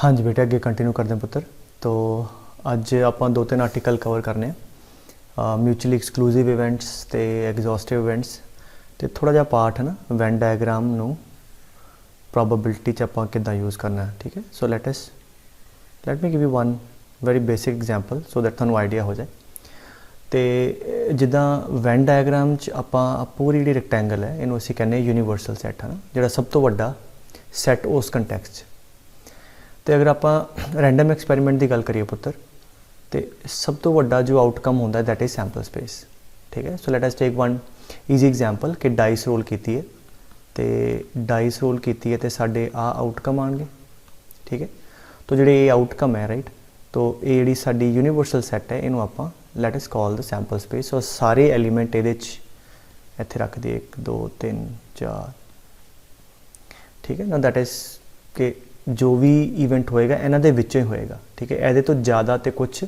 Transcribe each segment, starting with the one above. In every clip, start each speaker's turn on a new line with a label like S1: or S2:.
S1: हाँ जी बेटा, अगे कंटिन्यू करते हैं पुत्र। तो अज आप दो तीन आर्टिकल कवर करने म्यूचुअली एक्सक्लूसिव इवेंट्स तो एग्जॉस्टिव इवेंट्स तो थोड़ा जहा पार्ट है ना वैन डायग्राम नू प्रोबेबिलिटी च आप किदा यूज़ करना है। ठीक है, so let me give you one very basic example so that थोड़ा आइडिया हो जाए। तो जिदा वैन डायग्राम च आप पूरी जी रेक्टेंगल है इनू असीं कहने यूनीवर्सल सैट है ना, जिहड़ा सब तो वड्डा सैट उस कंटैक्सट। तो अगर आप रैंडम एक्सपैरीमेंट की गल करिए पुत्र, तो सब तो वड्डा जो आउटकम होता है दैट इज़ सैंपल स्पेस। ठीक है, so let us take one easy example कि डाइस रोल की है तो डाइस रोल की है तो साढ़े आउटकम आएंगे। ठीक है, तो जोड़े आउटकम है राइट, तो ये जी साड़ी यूनीवर्सल सैट है इनू आप let us call the sample space. और सारे एलीमेंट ये इत्थे रख दिए 1 2 3 4। ठीक है ना, दैट इज़ कि जो भी ईवेंट होएगा इन्हां दे विचों ही होएगा। ठीक है, ये तो ज़्यादा तो कुछ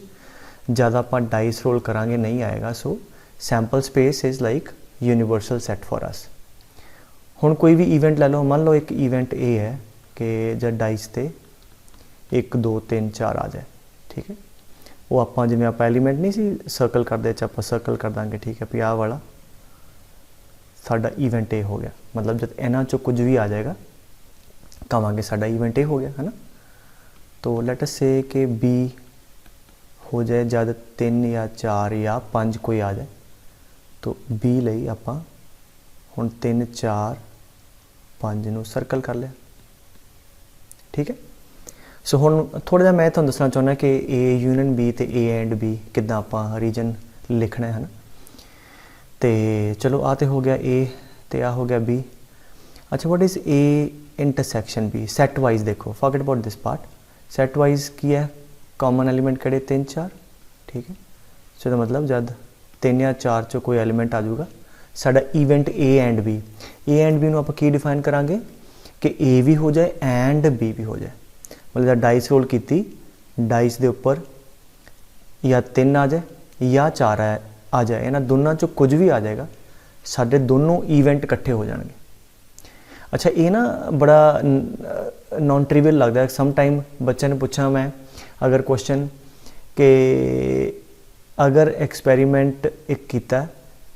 S1: ज़्यादा आप डाइस रोल करांगे नहीं आएगा। So sample space is like universal set for us. हुण कोई भी ईवेंट ले लो, मान लो एक ईवेंट ये है कि जब डाइस ते 1 2 3 4 आ जाए। ठीक है, वो आप जिवें आप एलीमेंट नहीं सी सर्कल करते आप सर्कल कर देंगे। ठीक है, भी आह वाला साडा ईवेंट ए हो गया, मतलब जब इन्हां चों कुछ भी आ जाएगा कहांगे साडा ईवेंट ए हो गया है ना। तो लेट अस से कि बी हो जाए जब 3 या 4 या 5 कोई आ जाए, तो बी लई आपां हुण 3 4 5 नूं सर्कल कर लिया। ठीक है, सो हुण थोड़ा जिहा मैं तुहानूं दसना चाहुंदा कि ए यूनियन बी ते ए एंड बी किद्दां आपां रीजन लिखना है ना। तो चलो आ तो हो गया ए ते आ हो गया बी। अच्छा, what is A intersection B set wise? देखो forget about this part. Set wise की है कॉमन एलीमेंट किहड़े 3 4। ठीक है, सो इसदा मतलब जब 3 या 4 चो कोई एलीमेंट आ जाऊगा साडा event A and B. A and B नूं आपां की डिफाइन करांगे कि ए भी हो जाए एंड बी भी हो जाए। मतलब जब डाइस रोल की डाइस के उपर या 3 आ जाए या 4 आ जाए, इन्हां दोनों चो कुछ भी आ जाएगा, साडे दोनों ईवेंट इकट्ठे हो जाएंगे। अच्छा, ये ना बड़ा नॉन ट्रिवियल लगता है सम टाइम। बच्चे ने पूछा मैं अगर क्वेश्चन कि अगर एक्सपैरीमेंट एक किया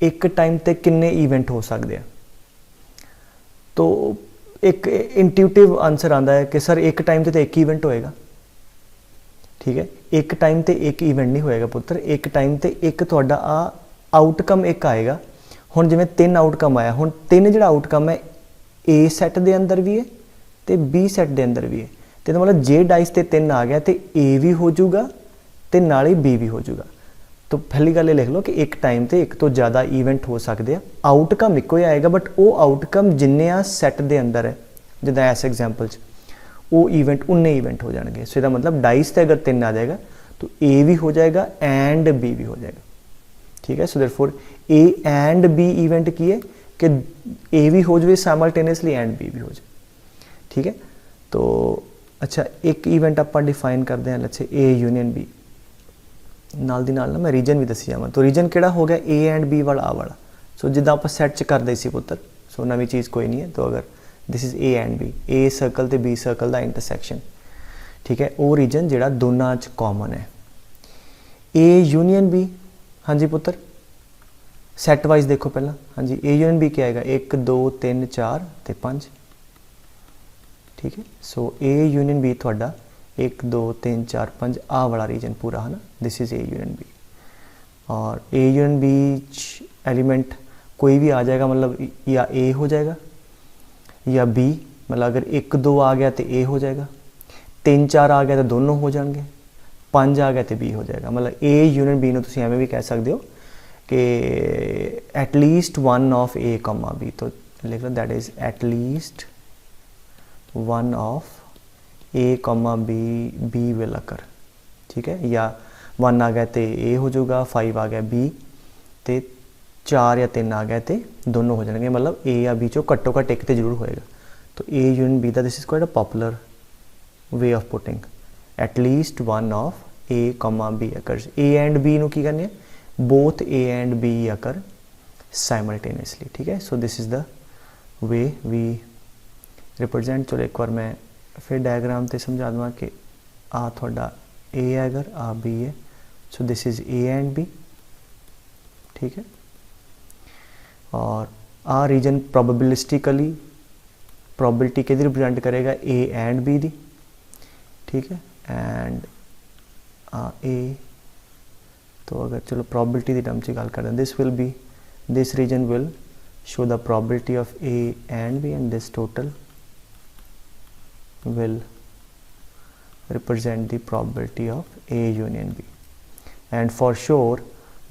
S1: एक टाइम ते किन्ने ईवेंट हो सकते हैं, तो एक इंट्यूटिव आंसर आता है कि सर एक टाइम ते एक ईवेंट होएगा। ठीक है, एक टाइम ते एक ईवेंट नहीं होएगा पुत्र, एक टाइम ते एक तुहाडा आउटकम एक आएगा। हुण जिवें 3 आउटकम आया, हुण 3 जिहड़ा आउटकम है ए सैट के अंदर भी है तो बी सैट के अंदर भी है। तो मतलब जे डाइस ते 3 आ गया तो ए भी हो जाऊगा तो नाल ही बी भी हो जाऊगा। तो पहली गल लिख लो कि एक टाइम ते एक तो ज़्यादा ईवेंट हो सकते हैं, आउटकम एको ही आएगा बट वो आउटकम जिन्ने आ सैट के अंदर है, जिदा इस एग्जाम्पल वो ईवेंट उन्ने ईवेंट हो जाएंगे। सो इसका मतलब डाइस ते अगर 3 आ जाएगा तो ए भी हो जाएगा एंड बी भी हो जाएगा। ठीक है, so therefore A and B event की है कि ए भी हो जाए साइमल्टेनियसली एंड बी भी हो जाए। ठीक है, तो अच्छा एक ईवेंट आप डिफाइन करते हैं let's say A union B. नाल दी नाल ना मैं रीजन भी दसी जावां, तो रीजन किहड़ा हो गया ए एंड बी वाला आ वाला। सो जिद्दां आप सैट च करदे सी पुत्र, सो नवी चीज़ कोई नहीं है। तो अगर this is A and B, A circle तो बी सर्कल का इंटरसैक्शन। ठीक है, वो रीजन जिहड़ा दोनों च कॉमन है। ए यूनियन बी, हाँ जी पुत्र सैट वाइज देखो पहला। हाँ जी, ए यूनियन बी क्या आएगा 1 2 3 4 ते 5। ठीक है, सो ए यूनियन बी थोड़ा 1 2 3 4 5 आ वाला रीजन पूरा है ना, this is A union B. और ए यूनियन बी एलिमेंट कोई भी आ जाएगा, मतलब या ए हो जाएगा या बी। मतलब अगर 1 2 आ गया तो ए हो जाएगा, 3 4 आ गया तो दोनों हो जाएंगे, 5 आ गया तो बी हो जाएगा। मतलब ए यूनियन बी नूं तुसीं एवें भी कह सकते हो कि at least one of A comma B. तो लिख लो that is at least one of A comma B B will occur. ठीक है, या 1 आ गया तो ए हो जाऊगा, 5 आ गया बी, तो 4 या 3 आ गया तो दोनों हो जाएंगे। मतलब ए या बी चो घट्टो घट्ट एक तो जरूर होएगा। तो ए यूनियन बी दा this is quite a popular way of putting at least one of A comma B occurs. A and B नूं की करनी है, both A and B occur simultaneously. ठीक है, so this is the way we represent. चलो एक बार मैं फिर डायग्राम तो समझा दूँ कि आ थोड़ा ए है, अगर आ बी है, so this is A and B, ठीक है। और आ रीजन प्रोबेबिलिस्टिकली प्रोबेबिलिटी कि रिप्रजेंट करेगा ए एंड बी दी, ठीक है। एंड आ ए, तो अगर चलो प्रोबेबिलिटी की टर्म से गल करें, this will be, this region will show the probability of A and B, and this total will represent the probability of A union B, and for sure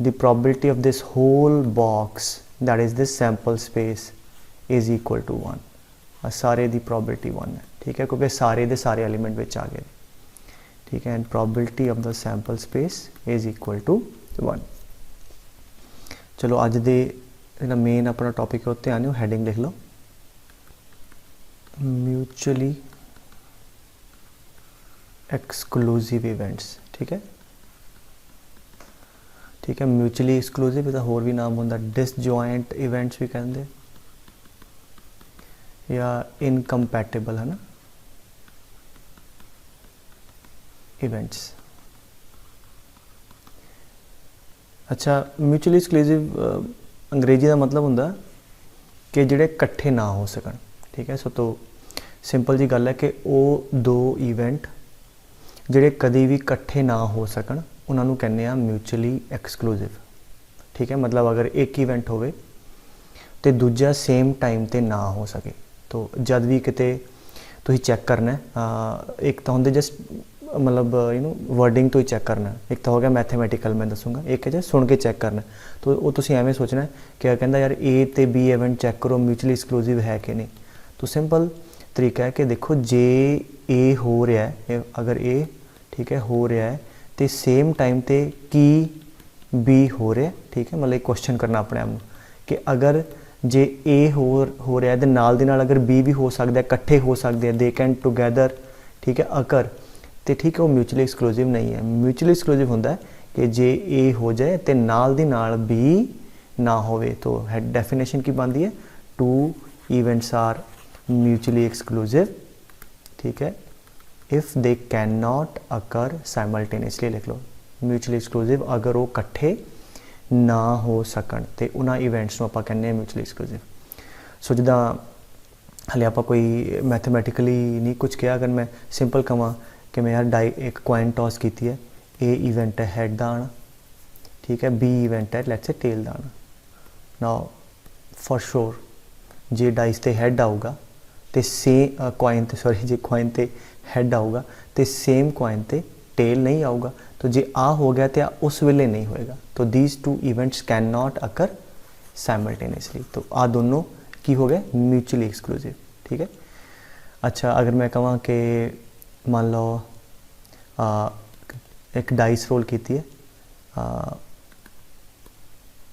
S1: the probability of this whole box, that is this sample space, is equal to 1. सारे दी probability 1 है, ठीक है, क्योंकि सारे दे सारे element which आ गए, ठीक है। And probability of the sample space is equal to 1. चलो अज दे जिहड़ा मेन अपना टॉपिक है उत्ते आने, हैडिंग लिख लो, म्यूचुअली एक्सक्लूसिव इवेंट्स, ठीक है, ठीक है। म्यूचुअली एक्सक्लूसिव इसका होर भी नाम होंदा डिसजॉइंट इवेंट्स भी कहते, या इनकम्पैटिबल, है ना, इवेंट्स। अच्छा, म्यूचुअली एक्सक्लूसिव अंग्रेजी का मतलब होंदा कि जिहड़े इकट्ठे ना हो सकन, ठीक है। सो तो सिंपल जी गल है कि वो दो इवेंट ਜਿਹੜੇ कभी भी इकट्ठे ना हो सकन उन्होंने कहने आ म्यूचुअली एक्सक्लूसिव, ठीक है। मतलब अगर एक इवेंट होवे तो दूजा सेम टाइम ते ना हो सके, तो जब भी किते तुसीं चैक करना है, एक तो होंदे जस्ट मतलब वर्डिंग तो ही चैक करना है, एक तो हो गया मैथमेटिकल मैं दसूँगा, एक है जो सुन के चैक करना, तो वो तुसीं एवें सोचना है कि कहता यार ए ते बी इवेंट चैक करो म्यूचुअली एक्सक्लूसिव है कि नहीं। तो सिंपल तरीका है कि देखो जे ए हो रहा है, अगर ए ठीक है हो रहा है तो सेम टाइम ते की बी हो रहा है, ठीक है। मतलब क्वेश्चन करना अपने आप कि अगर जे ए हो रहा है तो नाल दी नाल अगर बी भी हो सकता है, इकट्ठे हो सकते हैं, दे कैन टुगैदर, ठीक है, अकर, तो ठीक है वो म्यूचुअली एक्सक्लूसिव नहीं है। म्यूचुअली एक्सक्लूसिव होंदा है कि जे ए हो जाए तो नाल दी नाल बी ना होवे, तो डेफिनेशन की बनती है, two events are mutually exclusive, ठीक है, if they can not occur simultaneously, लिख लो म्यूचुअली एक्सक्लूसिव अगर वो इकट्ठे ना हो सकन तो उन्होंने इवेंट्स को आप कहने म्यूचुअली एक्सक्लूसिव। सो जिदा हले आप कोई मैथमेटिकली नहीं कुछ किया, अगर मैं सिंपल कहां कि मैं यार एक कॉइन टॉस की है, ए इवेंट है हैड का आना, ठीक है, बी इवेंट है लेट्स से टेल का आना, now for sure J dice ते हैड आऊगा तो सेम कॉइन ते सॉरी जे कॉइन ते हैड आऊगा तो सेम कॉइन ते टेल नहीं आऊगा, तो जे आ हो गया तो उस वेले नहीं होएगा, तो these two events can not occur simultaneously, तो आ दोनों की हो गए म्यूचुअली एक्सक्लूसिव, ठीक है। अच्छा, अगर मैं कहूँ कि मान लो एक डाइस रोल की है,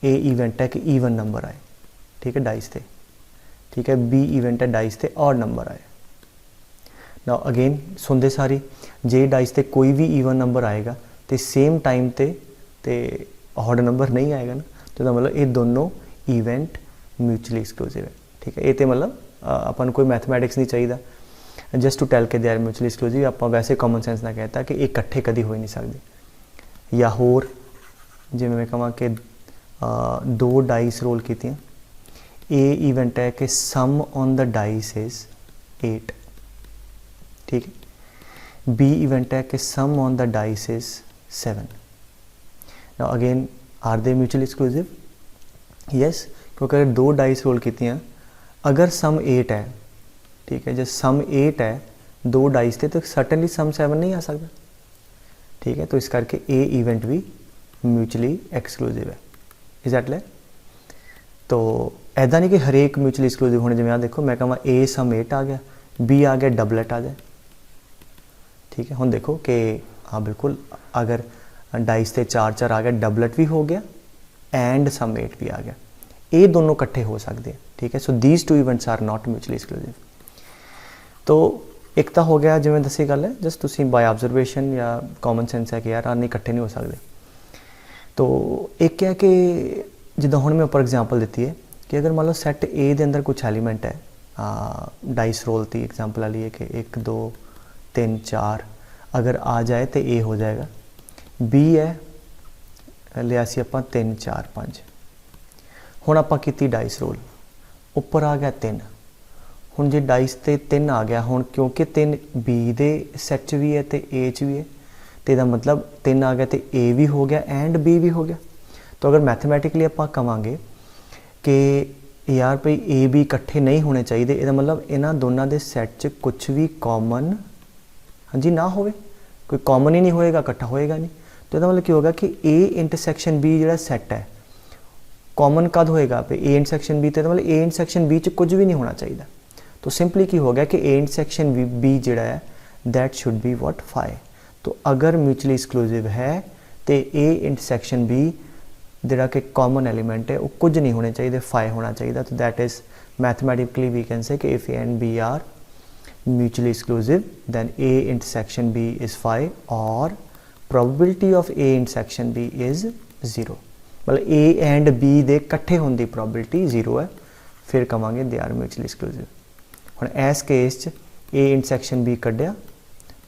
S1: ए इवेंट है कि ईवन नंबर आए, ठीक है, डाइस थे, ठीक है, बी इवेंट है डाइस थे ऑड नंबर आए। नाउ अगेन सुनते सारी जे डाइस ते कोई भी ईवन नंबर आएगा तो सेम टाइम ते ऑड नंबर नहीं आएगा ना, तो मतलब ये दोनों इवेंट म्यूचुअली एक्सक्लूसिव है, ठीक है। ये तो मतलब अपन कोई मैथमैटिक्स नहीं चाहिए, जस्ट टू टेल के दे आर म्यूचुअली एक्सक्लूसिव, आप वैसे कॉमन सेंस ना कहता कि इकट्ठे कभी हो ही नहीं सकते। या होर जिवें मैं कहां कि दो डाइस रोल की, ए इवेंट है कि sum on the dice is 8, ठीक है, बी इवेंट है कि sum on the dice is 7। Now again are they mutually exclusive? Yes, क्योंकि अगर दो डाइस रोल की, अगर सम 8 है, ठीक है, जब सम 8 है दो डाइस थे तो सर्टनली सम 7 नहीं आ सकता, ठीक है, तो इस करके ए इवेंट भी म्यूचुअली एक्सक्लूसिव है, इज दैट लाइक। तो ऐसा नहीं कि हरेक म्यूचुअली एक्सक्लूसिव होने, जिवें देखो मैं कहा ए सम 8 आ गया, बी आ गया, डबलेट आ जाए, ठीक है। हुण देखो कि हाँ बिल्कुल अगर डाइस से 4 आ गया, डबलेट भी हो गया एंड सम 8 भी आ गया, ये दोनों इकट्ठे हो सकते हैं, ठीक है। So these two events are not mutually exclusive. तो एक तो हो गया जिवें दसी गल है, जस्ट तुसीं बाय ऑब्जरवेशन या कॉमन सेंस है कि यार नहीं इकट्ठे नहीं हो सकते। तो एक है कि जिदा हुण मैं उपर एग्जाम्पल दी है कि अगर मान लो सैट ए के अंदर कुछ एलीमेंट है, डाइस रोल की एग्जाम्पल ली है कि 1 2 3 4, अगर आ जाए तो ए हो जाएगा। बी है लिया सी आपां 3 4 5। हुण आपां कीती डाइस रोल, उपर आ गया 3। हुण जे डाइस ते 3 आ गया, हुण क्योंकि 3 बी दे सैट च भी है तो ए च भी है, तो इसका मतलब 3 आ गया तो ए भी हो गया एंड बी भी हो गया। तो अगर मैथमैटिकली आपां कहांगे कि यार भाई ए बी इकट्ठे नहीं होने चाहिए, इसका मतलब इन्हां दोनों के सैट च कुछ भी कॉमन हाँ जी ना होवे, कोई कॉमन ही नहीं होएगा, इकट्ठा होएगा नहीं। तो इसका मतलब क्या होगा कि ए इंटरसैक्शन बी जो सैट है कॉमन कद होएगा पे ए इंटरसैक्शन बी, तो मतलब ए इंटरसैक्शन बी च कुछ भी नहीं होना चाहिए। तो सिंपली की हो गया कि ए इंटरसैक्शन बी जोड़ा है that should be what phi. तो अगर म्यूचुअली एक्सक्लूसिव है तो ए इंटरसैक्शन बी जोड़ा कि कॉमन एलीमेंट है वो कुछ नहीं होने चाहिए, फाई होना चाहिए। तो that is mathematically we can say कि if A and B are mutually exclusive then A intersection B is phi और probability of A intersection B is 0। मतलब ए एंड बी दे इकट्ठे होने की प्रोबेबिलिटी 0 है, फिर कहांगे दे आर म्यूचुअली एक्सक्लूसिव। हुण इस केस च ए इंटरसैक्शन बी कढ़िया,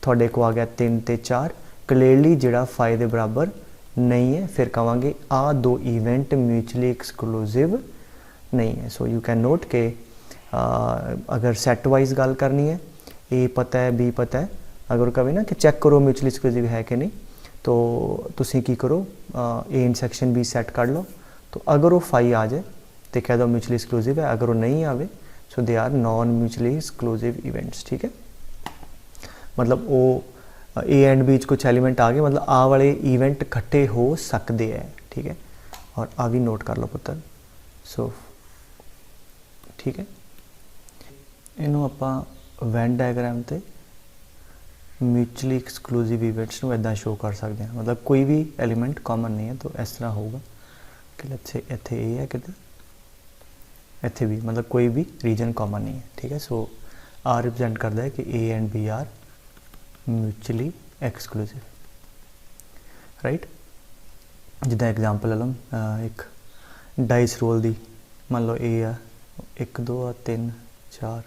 S1: थोड़े को आ गया 3 ते 4, क्लीयरली जिहड़ा फाई दे बराबर नहीं है, फिर कहांगे आ दो इवेंट म्यूचुअली एक्सक्लूसिव नहीं है। सो यू कैन नोट के अगर सैट वाइज गल करनी है, ए पता है बी पता है, अगर कहे ना कि चेक करो म्यूचुअली एक्सक्लूसिव है कि नहीं, तो तुसी की करो ए इंटरसैक्शन बी सैट कर लो। तो अगर वो फाई आ जाए तो कह दो म्यूचुअली एक्सक्लूसिव है, अगर वो नहीं आवे so they are non mutually exclusive events. ठीक है, मतलब वो ए एंड बी कुछ एलीमेंट आ गए, मतलब आ वाले इवेंट इकट्ठे हो सकते हैं। ठीक है, और आ भी नोट कर लो पुत्र। सो ठीक है, इनू आपां वेन डायग्राम ते म्यूचुअली एक्सक्लूसिव इवेंट्स को इदा शो कर सकते हैं, मतलब कोई भी एलीमेंट कॉमन नहीं है। तो इस तरह होगा कि लेट्स इत्थे ए है किते इत्थे भी, मतलब कोई भी रीजन कॉमन नहीं है। ठीक है, सो आर रिप्रजेंट करता है कि A and B are mutually exclusive. Right, जिदा एग्जाम्पल ले लो एक डाइस रोल दी, मान लो ए आ 1 2 3 4।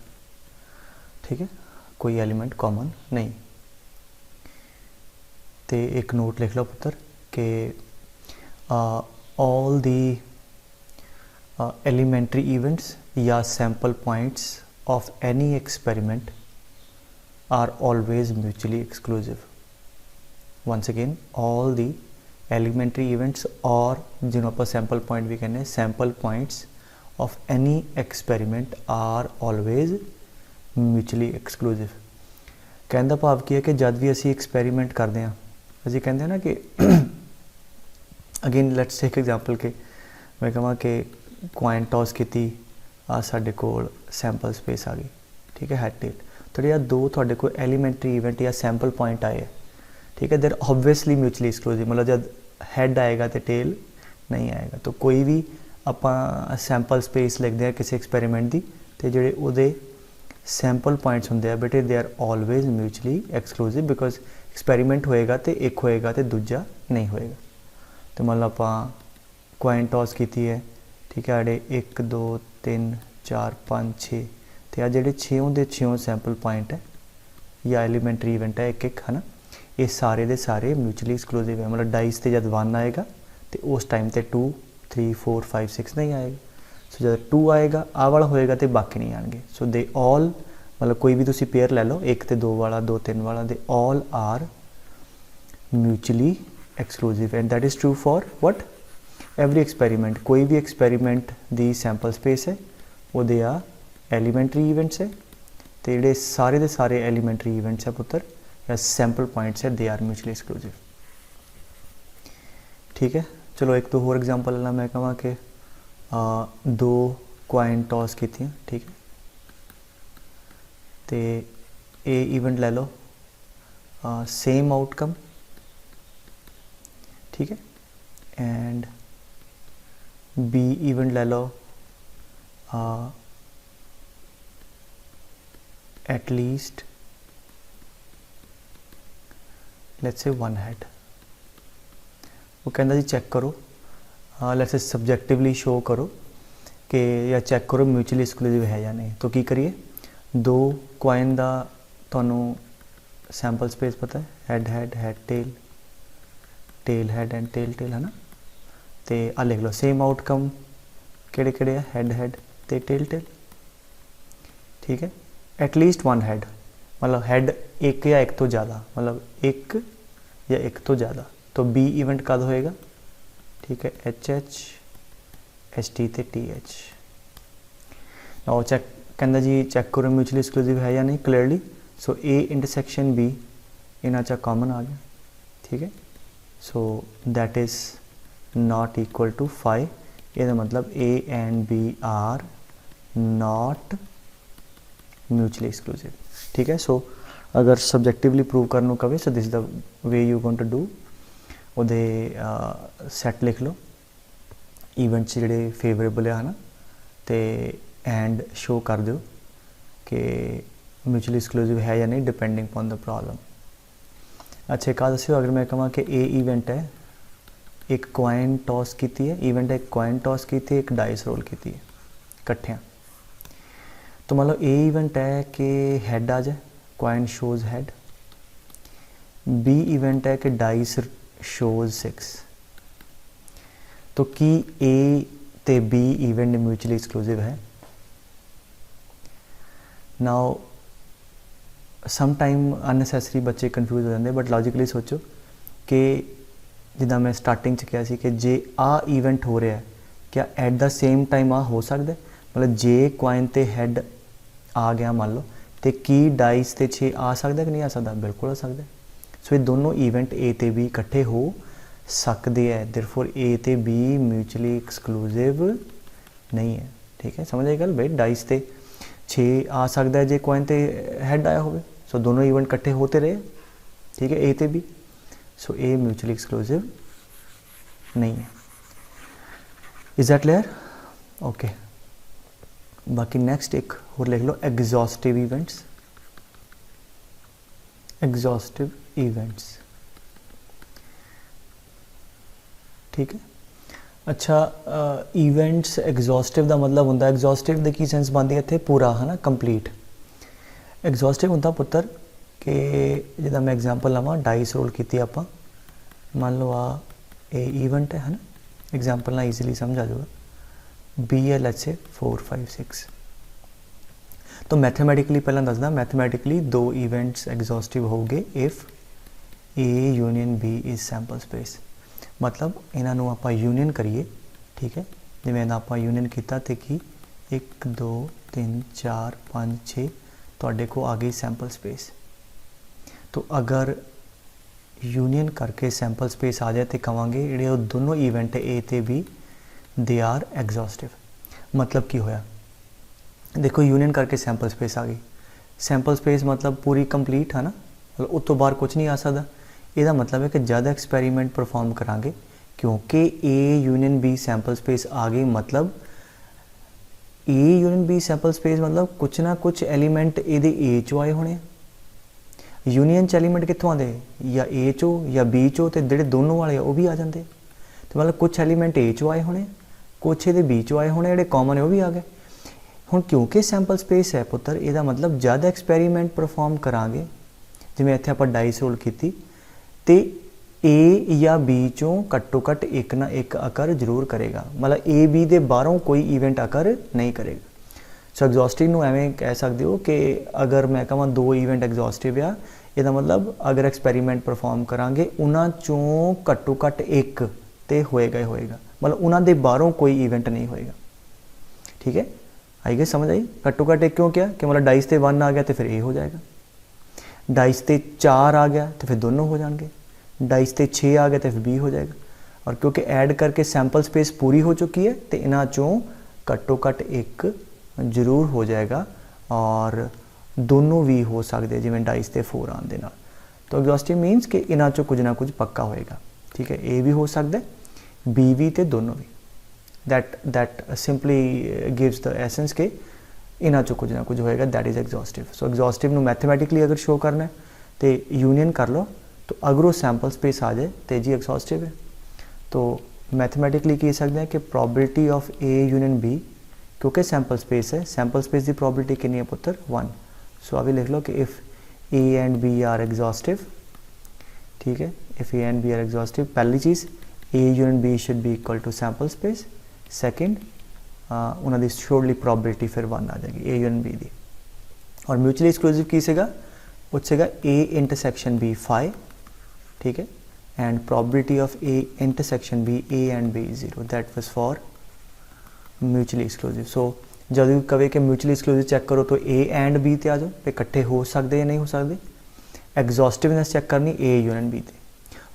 S1: ठीक है, कोई एलीमेंट कॉमन नहीं। तो एक नोट लिख लो पुत्र कि ऑल दी एलिमेंट्री इवेंट्स या sample points of any experiment are always mutually exclusive. Once again, all the elementary events or जिन्हों पर sample point भी कहने, sample points of any experiment are always mutually exclusive। कहने का भाव की है कि जब भी असी experiment करते हैं, असी कहते हैं ना कि again let's take example के मैं कਹਾਂ कि coin toss की आ साढ़े कोल sample space आ गई। ठीक है, head tail तो या दो थोड़े को एलीमेंट्री इवेंट या सैंपल पॉइंट आए। ठीक है, देर ऑब्वियसली म्यूचुअली एक्सक्लूसिव, मतलब जब हैड आएगा तो टेल नहीं आएगा। तो कोई भी आपां सैंपल स्पेस लिखते हैं किसी एक्सपेरीमेंट की, तो जोड़े उहदे सैंपल पॉइंट्स होंगे बेटे they are always mutually exclusive, because experiment होएगा तो एक होएगा तो दूजा नहीं होएगा। तो मतलब आपां कॉइन टॉस की है। ठीक है, आड़े 1 2 3 4 5 6 तो आ जोड़े 6 के 6 सैंपल पॉइंट है या एलीमेंट्री इवेंट है एक है ना, ये सारे दे सारे म्यूचुअली एक्सक्लूसिव है। मतलब डाइस से जब 1 आएगा तो उस टाइम ते 2 3 4 5 6 नहीं आएगा। सो जब 2 आएगा आ वाला होएगा तो बाकी नहीं आएंगे। सो दे ऑल, मतलब कोई भी तुसी पेयर ले लो 1 ते 2 वाला 2 3 वाला, they all are mutually exclusive and that is true for what every experiment. कोई भी एक्सपेरीमेंट दी सैंपल स्पेस है वो दे आ एलीमेंट्री इवेंट्स है, तो जोड़े सारे दे सारे एलीमेंट्री इवेंट्स है पुत्र या सैंपल पॉइंट्स है दे आर म्यूचुअली एक्सक्लूसिव। ठीक है, चलो एक तो होर एग्जांपल लेना, मैं कਹਾਂ कि 2 कॉइन टॉस की थी। ठीक है, तो ए इवेंट ले लो सेम आउटकम। ठीक है, एंड बी इवेंट ले लो at least let's say 1 head। वो कहता जी चेक करो, लेट्स से सब्जेक्टिवली शो करो कि या चेक करो म्यूचुअली एक्सक्लूसिव है या नहीं। तो की करिए, 2 कॉइन का तुहानू सैंपल स्पेस पता है, head head head tail, tail head and tail tail है ना। तो आ लिख लो सेम आउटकम किहड़े किहड़े है, हैड हैड ते टेल टेल। ठीक है, एटलीस्ट वन हैड, मतलब हैड एक या एक तो ज़्यादा, मतलब एक या एक तो ज़्यादा। तो बी इवेंट कद होएगा? ठीक है, एच एच एच टी ते टी एच। और चेक कहता जी चेक करो म्यूचुअली एक्सक्लूसिव है या नहीं clearly. So A intersection B इन्हां चा कॉमन आ गया। ठीक है, so that is not equal to 5। ये मतलब A and B are not mutually exclusive. ठीक है, सो अगर सब्जेक्टिवली प्रूव करने कवे so this the way you going to do. ਉਹਦੇ ਸੈੱਟ ਲਿਖ ਲਓ ਇਵੈਂਟਸ ਜਿਹੜੇ ਫੇਵਰੇਬਲ ਹੈ ਨਾ, ਤੇ ਐਂਡ ਸ਼ੋ ਕਰ ਦਿਓ ਕਿ ਮਿਊਚੁਅਲੀ ਐਕਸਕਲੂਸਿਵ ਹੈ ਜਾਂ ਨਹੀਂ ਡਿਪੈਂਡਿੰਗ ਅਪਨ ਦ ਪ੍ਰੋਬਲਮ। ਅੱਛਾ ਇੱਕ ਦੱਸਿਓ, ਅਗਰ ਮੈਂ ਕਹਾਂ ਕਿ ਇਹ ਇਵੈਂਟ ਹੈ, ਇੱਕ ਕੋਇਨ ਟੌਸ ਕੀਤੀ ਹੈ, ਇਵੈਂਟ ਹੈ ਇੱਕ ਕੋਇਨ ਟੌਸ ਕੀਤੀ ਹੈ, ਇੱਕ ਡਾइस रोल ਕੀਤੀ ਹੈ ਇਕੱਠਿਆਂ, तो मतलब ए इवेंट है कि हेड आ जाए, coin shows head. B event है कि डाइस शोज 6। तो की ए ते बी इवेंट म्यूचुअली एक्सक्लूसिव है? नाउ सम टाइम अननैसेसरी बच्चे कन्फ्यूज हो जाते, बट लॉजिकली सोचो कि जिदा मैं स्टार्टिंग च कहा कि जे आ इवेंट हो रहा है, क्या एट द सेम टाइम आ हो सकता है? मतलब जे कॉइन ते हेड आ गया मान लो, तो की डाइस ते 6 आ सकता कि नहीं आ सकता? बिल्कुल आ सकता। सो ये दोनों इवेंट ए ते बी इकट्ठे हो सकते हैं, देयरफॉर ए ते बी म्यूचुअली एक्सक्लूसिव नहीं है। ठीक है, समझ आई गल भाई? डाइस ते 6 आ सकता है जे कॉइन ते हेड आया हो, सो दोनों इवेंट इकट्ठे होते रहे। ठीक है, ए ते बी, सो ए म्यूचुअली एक्सक्लूसिव नहीं है। Is that clear? ओके, बाकी नेक्स्ट एक और लिख लो एग्जॉस्टिव इवेंट्स। एग्जॉस्टिव इवेंट्स, ठीक है। अच्छा, इवेंट्स एग्जॉस्टिव का मतलब होंगे, एग्जॉस्टिव के की सेंस बनती है इतने पूरा है ना, कंप्लीट। एग्जॉस्टिव होंगे पुत्र कि जिदा मैं एग्जाम्पल लवा, डाइस रोल की आप, मान लो आ ए इवेंट है ना, एग्जाम्पल ना ईजीली समझ आ जाएगा। बी है लेट्स से 4 5 6। तो मैथमेटिकली पहला दसदा, मैथमेटिकली दो इवेंट्स एग्जॉस्टिव हो गए if A union B is sample space. मतलब इन्हों आप यूनियन करिए, ठीक है, जिमें आप यूनियन किया तो कि 1 2 3 4 5 6 तुहाडे को आ गई सैंपल स्पेस। तो अगर यूनियन करके सैंपल स्पेस आ जाए तो कहांगे ये दोनों इवेंट ए ते बी दे आर एग्जॉस्टिव। मतलब की होया, देखो यूनियन करके सैंपल स्पेस आ गई, सैंपल स्पेस मतलब पूरी कंप्लीट है ना, मतलब उस तो बाहर कुछ नहीं आ सकता। इसका मतलब है कि ज़्यादा एक्सपेरीमेंट परफॉर्म करांगे, क्योंकि A union B sample space आ गई, मतलब A union B sample space मतलब कुछ ना कुछ एलीमेंट ये ए चो आए होने। यूनियन च एलीमेंट कितों आते, या ए चो या बी चो, तो जोड़े दोनों वाले वो भी आ जाते। तो मतलब कुछ एलीमेंट ए चो आए होने, कुछ ये बी चो आए होने, जोड़े कॉमन है वो भी आ गए। हुण क्योंकि सैंपल स्पेस है पुत्र, इसका मतलब ज़्यादा एक्सपेरीमेंट परफॉर्म करांगे, जिवें इत्थे आपां डाइस रोल कीती, ते ए या बी चों घट्टो घट्ट एक ना एक अकर जरूर करेगा, मतलब ए बी दे बाहरों कोई इवेंट अकर नहीं करेगा। सो एग्जॉस्टिव नूं एवें कह सकते हो कि अगर मैं कहां दो इवेंट एग्जॉस्टिव आ, इसका मतलब अगर एक्सपेरीमेंट परफॉर्म करांगे उन्हां चों घट्टो घट्ट एक तो होएगा ही होएगा, मतलब उन्हां दे बाहरों कोई इवेंट नहीं होएगा। ठीक है, आई गई समझ आई? घट्टो घट्ट एक क्यों क्या कि मतलब डाइस ते 1 आ गया तो फिर ए हो जाएगा, डाइस ते 4 आ गया तो फिर दोनों हो जाएंगे, डाइस ते 6 आ गया तो फिर बी हो जाएगा। और क्योंकि ऐड करके सैंपल स्पेस पूरी हो चुकी है तो इन्हां चों घट्टो घट्ट एक जरूर हो जाएगा, और दोनों भी हो सकते जिवें डाइस ते 4 आने दे नाल। तो एग्जॉस्टिव मीनस कि इन्हां चों कुछ ना कुछ पक्का होएगा। ठीक है, ए भी हो सकता है, बी भी तो दोनों भी। That simply gives the essence के इन्हां चों कुछ ना कुछ होएगा, that is exhaustive. So exhaustive नूं मैथमेटिकली अगर शो करना है तो यूनियन कर लो, तो अगर वो सैंपल स्पेस आ जाए तो जी एग्जॉस्टिव है। तो मैथमेटिकली कह सकते हैं कि probability of A union B, क्योंकि सैंपल स्पेस है, सैंपल स्पेस की प्रॉबिलिटी कितनी है पुत्र 1। सो अभी लिख लो कि if A and B are exhaustive, ठीक है। if A and B are exhaustive, पहली चीज़ A union B should be equal to sample space, second ਉਹਨਾਂ ਦੀ ਸ਼ੋਰਲੀ ਪ੍ਰੋਬੇਬਿਲਿਟੀ ਫਿਰ 1 ਆ ਜਾਏਗੀ A union B ਦੀ। और म्यूचुअली एक्सक्लूसिव की सेगा वो सेगा A इंटरसेक्शन B phi, ठीक है, and probability of A intersection B A and B 0, that was for mutually exclusive. So जब भी कवे कि म्यूचुअली एक्सक्लूसिव चेक करो तो A एंड B ते आ जाओ पे इकट्ठे हो सकते या नहीं हो सकते। एग्जॉस्टिवनेस चेक करनी A यूनियन B ते,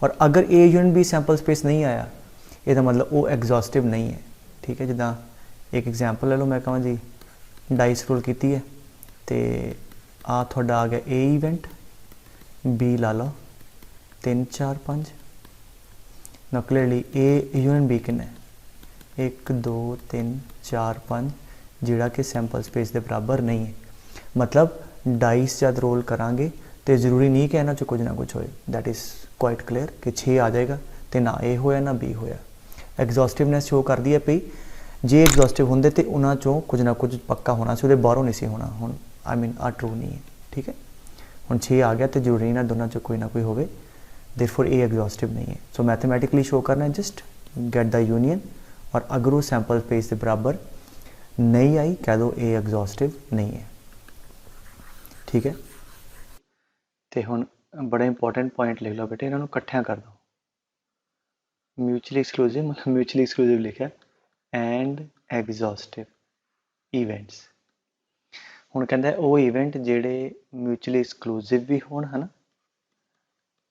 S1: और अगर A union B sample space नहीं आया ये मतलब वो एग्जॉस्टिव नहीं है, ठीक है। जिदा एक एग्जाम्पल ले लो, मैं कहा जी डाइस रोल की है तो आ थोड़ा आ गया A इवेंट, B ला लो 3 4 5, ना क्लियरली A यूनियन B किन्ना 1 2 3 4 5 जिहड़ा कि सैंपल स्पेस के बराबर नहीं है। मतलब डाइस जब रोल करांगे तो जरूरी नहीं कि इन्हां चों कुछ ना कुछ होए, दैट इज़ क्वाइट क्लीयर कि 6 आ जाएगा तो ना A होया ना B होया। एग्जॉस्टिवनेस शो करती है पई जे एग्जॉस्टिव होंदे तो उन्हां चों कुछ ना कुछ पक्का होना सी, बाहरों नहीं सी होना। हुण आई मीन आ ट्रू नहीं है, ठीक है। हुण 6 आ गया तो जरूरी ना दोनों चों कोई ना कोई होवे, देयरफॉर ए एग्जॉस्टिव नहीं है। सो मैथमेटिकली शो करना है जस्ट गेट द यूनियन, और अगर वो सैंपल स्पेस के बराबर नहीं आई कह दो ए एग्जॉस्टिव नहीं है, ठीक है। तो हुण बड़ा इंपॉर्टेंट पॉइंट लिख लो बेटे, इन्होंने इकट्ठिया कर दो। म्यूचुअली एक्सक्लूसिव मतलब म्यूचुअली एक्सक्लूसिव लिखा एंड एग्जॉस्टिव इवेंट्स। हुण कहंदा है वो इवेंट जिहड़े म्यूचुअली एक्सक्लूसिव भी होण, है ना,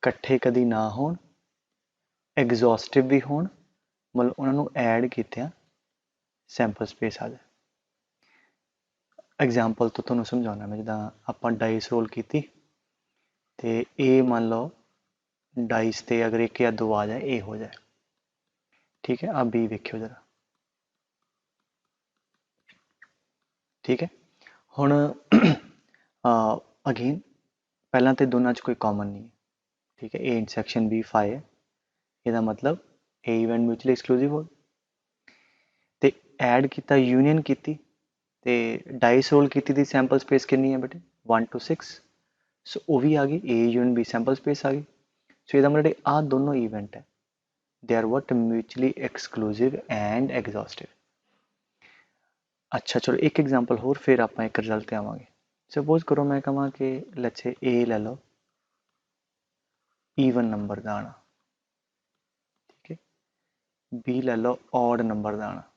S1: इकट्ठे कदी ना होण, एग्जॉस्टिव भी होण, मतलब उन्होंने ऐड कीतिया सैंपल स्पेस आ जाए। एग्जाम्पल तो तुहानूं समझाना मैं, जिद्दां आपां डाइस रोल की तो ए मान लो डाइस ते अगर 1 या 2 आ जाए ए हो जाए, ठीक है। आप बी वेख्यो जरा, ठीक है। हुण अगेन पहला तो दोनों कोई कॉमन नहीं है, ठीक है। ए इंटरसेक्शन बी फाई है, यदा मतलब ए इवेंट म्यूचुअली एक्सक्लूसिव हो। तो ऐड किया यूनियन की तो डाइस रोल की थी, सैंपल स्पेस कितनी है बेटे 1 to 6, सो वो भी आ गई A union B sample space आ गई। सो ये मतलब आ दोनों इवेंट है they are what mutually exclusive and exhaustive. अच्छा चलो एक एग्जांपल होर फिर आप एक रिजल्ट ते आवांगे। सपोज करो मैं कहां कि लेट्स से ए ले लो ईवन नंबर का आना, ठीक है, बी ले लो ऑड नंबर का आना।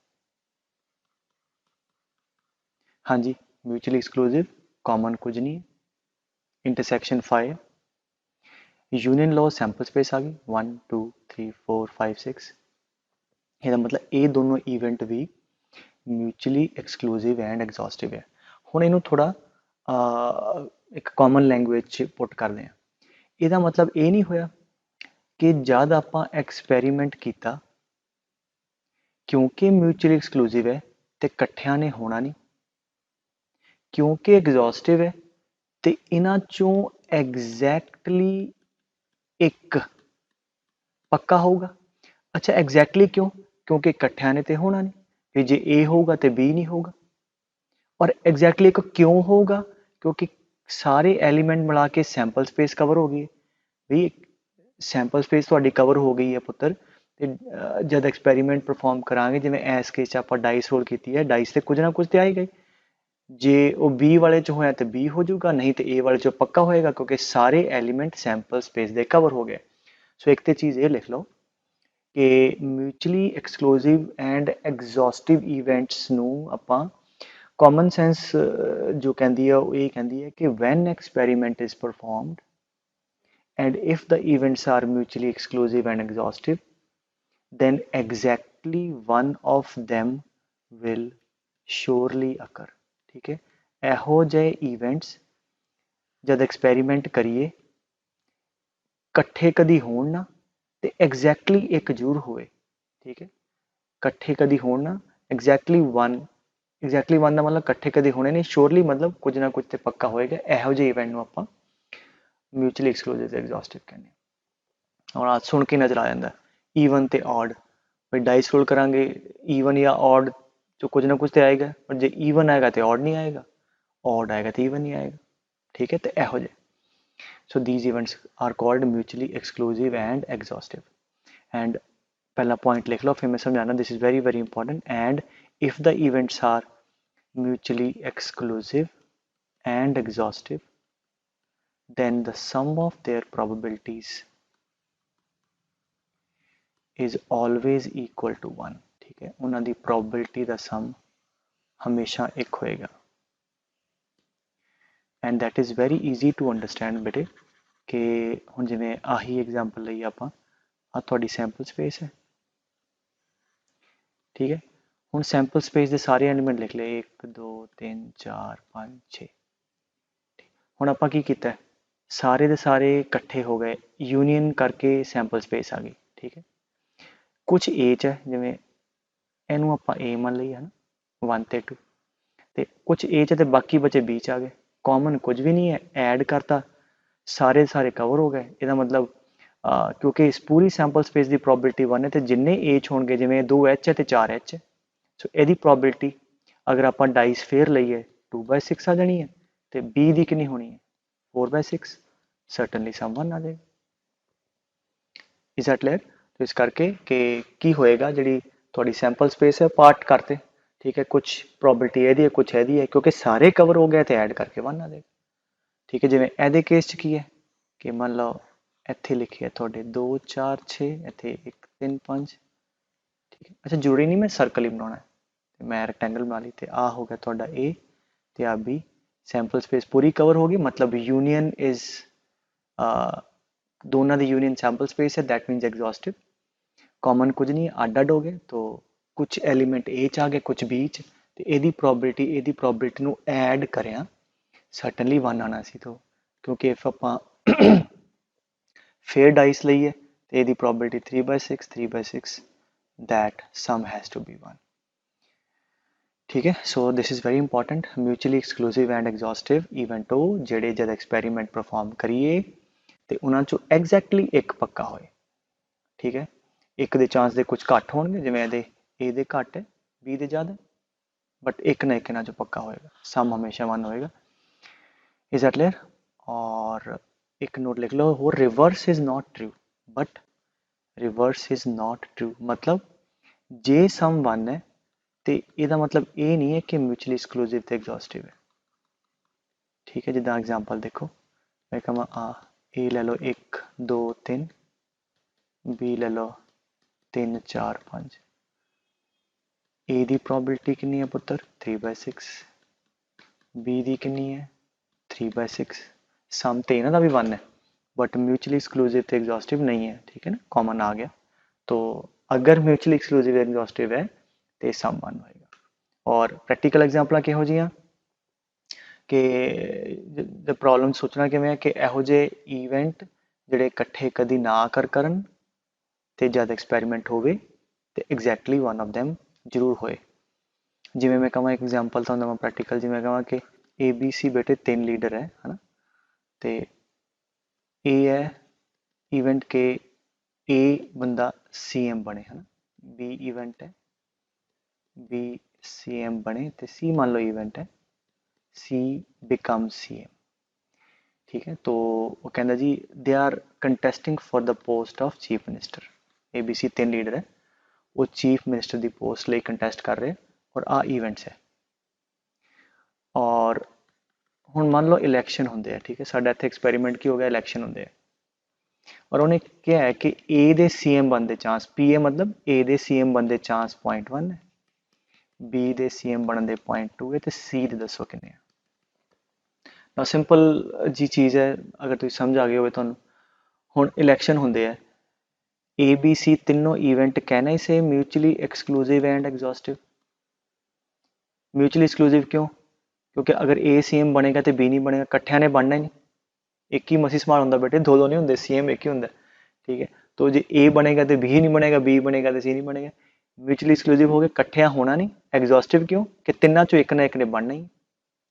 S1: हाँ जी म्यूचुअली एक्सक्लूसिव, कॉमन कुछ नहीं है, इंटरसेक्शन 5, यूनियन लो सैंपल स्पेस आ गई 1 2 3 4 5 6। ਇਹਦਾ मतलब ये दोनों इवेंट भी म्यूचुअली एक्सक्लूसिव एंड एग्जॉस्टिव है। हुण इनू थोड़ा एक कॉमन लैंग्वेज पुट करते हैं। ਇਹਦਾ मतलब ये नहीं होया कि जद आप एक्सपैरीमेंट किया क्योंकि म्यूचुअली एक्सक्लूसिव है तो कट्ठिया ने होना नहीं, क्योंकि एग्जॉस्टिव है तो इन्हां चों एग्जैक्टली एक पक्का होगा। अच्छा एग्जैक्टली क्यों? क्योंकि कट्ठिया ने तो होना नहीं, फिर जे ए होगा तो बी नहीं होगा। और एग्जैक्टली एक क्यों होगा? क्योंकि सारे एलीमेंट मिला के सैंपल स्पेस कवर हो गई भी, सैंपल स्पेस थोड़ी कवर हो गई है पुत्र। तो जब एक्सपैरीमेंट परफॉर्म करांगे जिवें इस केस आप डाइस रोल की है, डाइस से कुछ ना कुछ तो आएगा ही, जे वो बी वाले च होया तो बी हो जाऊगा, नहीं तो ए वाले च पक्का होएगा क्योंकि सारे एलीमेंट सैंपल स्पेस दे कवर हो गए। सो एक तो चीज़ ये लिख लो कि mutually exclusive and exhaustive events नूं आपां कॉमन सेंस जो कहती है वो ये कहती है कि when experiment is performed and if the events are mutually exclusive and exhaustive then exactly one of them will surely occur, ठीक है। ਇਹੋ ਜਿਹੇ इवेंट्स जब एक्सपैरीमेंट करिए कट्ठे कदी होण ना ते एग्जैक्टली एक जरूर होए, ठीक है। कट्ठे कदी होण ना एग्जैक्टली वन का मतलब कट्ठे कदी होने नहीं, श्योरली मतलब कुछ ना कुछ तो पक्का होएगा। ਇਹੋ ਜਿਹੇ इवेंट ਨੂੰ ਆਪਾਂ म्यूचुअली एक्सक्लूसिव ਤੇ एग्जॉस्टिव कहने। और आज सुन के नजर आ जाता ईवन ते ऑड, भाई डाइस रोल करांगे ईवन या ऑड जो कुछ ना कुछ तो आएगा, और जो ईवन आएगा तो ऑड नहीं आएगा, ऑड आएगा तो ईवन नहीं आएगा, ठीक है। तो ਇਹੋ ਜਿਹੇ So these events are called mutually exclusive and exhaustive. And पहला point लिख लो, फिर मैं समझाना. This is very very important. And if the events are mutually exclusive and exhaustive, then the sum of their probabilities is always equal to 1. ठीक है, उन्हां दी probability ਦਾ sum हमेशा एक होएगा. And that is very easy to understand बेटे कि हुण जिवें आही एग्जांपल लई आपां, आ तुहाडी सैंपल स्पेस है. ठीक है, हुण सैंपल स्पेस दे सारे एलिमेंट लिख ले, 1 2 3 4 5 6. हुण आपां की कीता है, सारे दे सारे इकट्ठे हो गए, यूनियन करके सैंपल स्पेस आ गई. ठीक है, कुछ ए च है, जिवें इहनूं आपां ए मान लईए है ना, 1 ते 2, ते कुछ ए च ते बाकी बचे बी च आ गए. कॉमन कुछ भी नहीं है, ऐड करता, सारे सारे कवर हो गए. ਇਹਦਾ मतलब क्योंकि इस पूरी सैंपल स्पेस की प्रोबेबिलिटी 1 है, तो जिन्ने एच होणगे, जिवें 2 एच है तो 4 एच है, सो ਇਹਦੀ प्रोबेबिलिटी अगर आप डाइस फेयर लईए 2/6 आ जानी है, तो बी की कितनी होनी है, 4/6. सर्टनली सम 1 आ जाएगा. Is that clear? तो इस करके कि की होएगा, जिहड़ी थोड़ी सैंपल स्पेस है पार्ट करते. ठीक है, कुछ प्रोबेबिलिटी ਇਹਦੀ है, कुछ ਇਹਦੀ है, क्योंकि सारे कवर हो गए तो ऐड करके 1 आ जाएगा. ठीक है, जिवें ਇਹਦੇ केस च की है कि मान लो ਇੱਥੇ ਲਿਖਿਆ ਤੁਹਾਡੇ 2 4 6, ਇੱਥੇ 1 3 5. ਠੀਕ ਹੈ, ਅੱਛਾ ਜ਼ਰੂਰੀ ਨਹੀਂ ਮੈਂ ਸਰਕਲ ਹੀ ਬਣਾਉਣਾ, ਤੇ ਮੈਂ ਰੈਕਟੈਂਗਲ ਬਣਾ ਲਈ, ਤੇ ਆ ਹੋ ਗਿਆ ਤੁਹਾਡਾ A ਤੇ ਆ B. ਸੈਂਪਲ ਸਪੇਸ ਪੂਰੀ ਕਵਰ ਹੋ ਗਈ, मतलब यूनियन इज दोनों ਦੀ यूनियन सैंपल स्पेस है, दैट मीन्स एग्जॉस्टिव. कॉमन कुछ नहीं, ਅੱਡ ਅੱਡ हो गए, तो कुछ एलिमेंट A च आ गए, कुछ B च, ਤੇ ਇਹਦੀ ਪ੍ਰੋਬੇबिलिटी ਨੂੰ ਐਡ ਕਰਿਆ सर्टनली 1 आना सी. तो क्योंकि इफ ਆਪਾਂ फेयर डाइस लईए तो ਇਹਦੀ probability 3/6 that sum has to be 1. ठीक है, so this is very important. Mutually exclusive and exhaustive event हो ਜਿਹੜੇ जब एक्सपेरिमेंट परफॉर्म करिए तो उन्होंने चो एग्जैक्टली एक पक्का होए. ठीक है, एक दे चांस दे कुछ घट होणगे, जिवें ਇਹਦੇ ए दे घट है, बी दे ज़्यादा, बट एक ना एक इन्हां चो पक्का होएगा, सम हमेशा 1 होएगा. Is that clear? और एक नोट लिख लो, वो reverse is not true, but reverse is not true मतलब जे सम 1 है तो ਇਹਦਾ मतलब ये नहीं है कि म्यूचुअली एक्सक्लूसिव तो एग्जॉस्टिव है. ठीक है, जिदा एग्जांपल देखो, मैं कहा आ ए ले लो 1 2 3, बी ले लो 3 4 5. ए की प्रोबेबिलिटी कितनी है पुत्र, 3/6. बी की कितनी है, 3/6. सम तो इन्हों का भी 1 है, बट म्यूचुअली एक्सक्लूसिव तो एग्जॉस्टिव नहीं है. ठीक है ना, कॉमन आ गया. तो अगर म्यूचुअली एक्सक्लूसिव एग्जॉस्टिव है तो सम 1 होएगा. और प्रैक्टिकल एग्जाम्पल किहो जिहियां कि द प्रॉब्लम सोचना किवें है कि इहो ਜਿਹੇ ईवेंट ਜਿਹੜੇ ਇਕੱਠੇ कदी ना कर करन ਤੇ जद एक्सपेरिमेंट होवे तो एग्जैक्टली वन ऑफ दैम जरूर होए. जिवें मैं कहां एक एग्जाम्पल तो मैं प्रैक्टिकल जिवें कहां कि ABC बेटे 3 लीडर है ना, तो ए है इवेंट के ए बंदा CM बने है ना, बी इवेंट है बी CM बने, तो C मान लो इवेंट है C बिकम CM. ठीक है, तो वो कहना जी they are contesting for the post of chief minister. ABC 3 leader है, वो चीफ मिनिस्टर की पोस्ट लिए कंटेस्ट कर रहे, और आ इवेंट्स है. और हुण मान लो इलैक्शन होंगे है. ठीक है, साडा इत्थे एक्सपेरीमेंट की हो गया, इलैक्शन होंगे है, और उन्हें क्या है कि ए दे CM बनने चांस, PA मतलब ए दे CM बनने चांस 0.1 है, बी दे CM बनने 0.2 है, तो C दे दसो कितने हैं. ना सिंपल जी चीज़ है, अगर तुम समझ आ गए हो तुहानू. हुण इलैक्शन होंगे है, ABC तीनों इवेंट कहना ही से mutually exclusive and exhaustive. Mutually exclusive क्यों? क्योंकि अगर A CM बनेगा तो B नहीं बनेगा, कट्ठिया ने बनना ही नहीं. एक ही मसी सवाल होंगे बेटे, दो नहीं होंगे, CM एक ही होंगे. ठीक है, तो जो A बनेगा तो B नहीं बनेगा, B बनेगा तो C नहीं बनेगा. म्यूचुअली एक्सक्लूसिव हो गए, कट्ठिया होना नहीं. एग्जॉस्टिव क्यों? कि तिना चो एक ना एक ने बनना ही.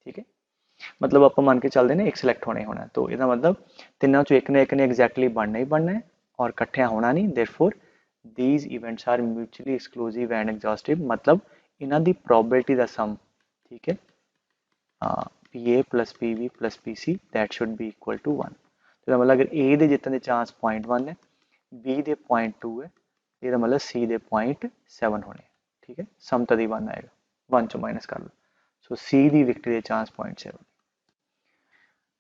S1: ठीक है, मतलब आप मान के चलते हैं एक सिलेक्ट होना ही होना, तो इसका मतलब तिना चो एक ना एक ने एग्जैक्टली बनना ही बनना है, और कट्ठिया होना नहीं. Therefore these events are mutually exclusive and exhaustive, मतलब इन्हां दी प्रोबेबिलिटी दा सम. ठीक है, PA plus PB plus PC that should be equal to 1. ਇਹਦਾ ਮਤਲਬ ਅਗਰ A ਦੇ ਜਿੱਤਣ ਦੇ ਚਾਂਸ 0.1 ਹੈ, B ਦੇ 0.2 ਹੈ, ਇਹਦਾ ਮਤਲਬ C ਦੇ 0.7 ਹੋਣੇ। ਠੀਕ ਹੈ, ਸਮ ਤਦ ਹੀ 1 ਆਏਗਾ, 1 ਚੋਂ ਮਾਈਨਸ ਕਰ ਲਓ। ਸੋ C ਦੀ ਵਿਕਟਰੀ ਦੇ ਚਾਂਸ 0.7।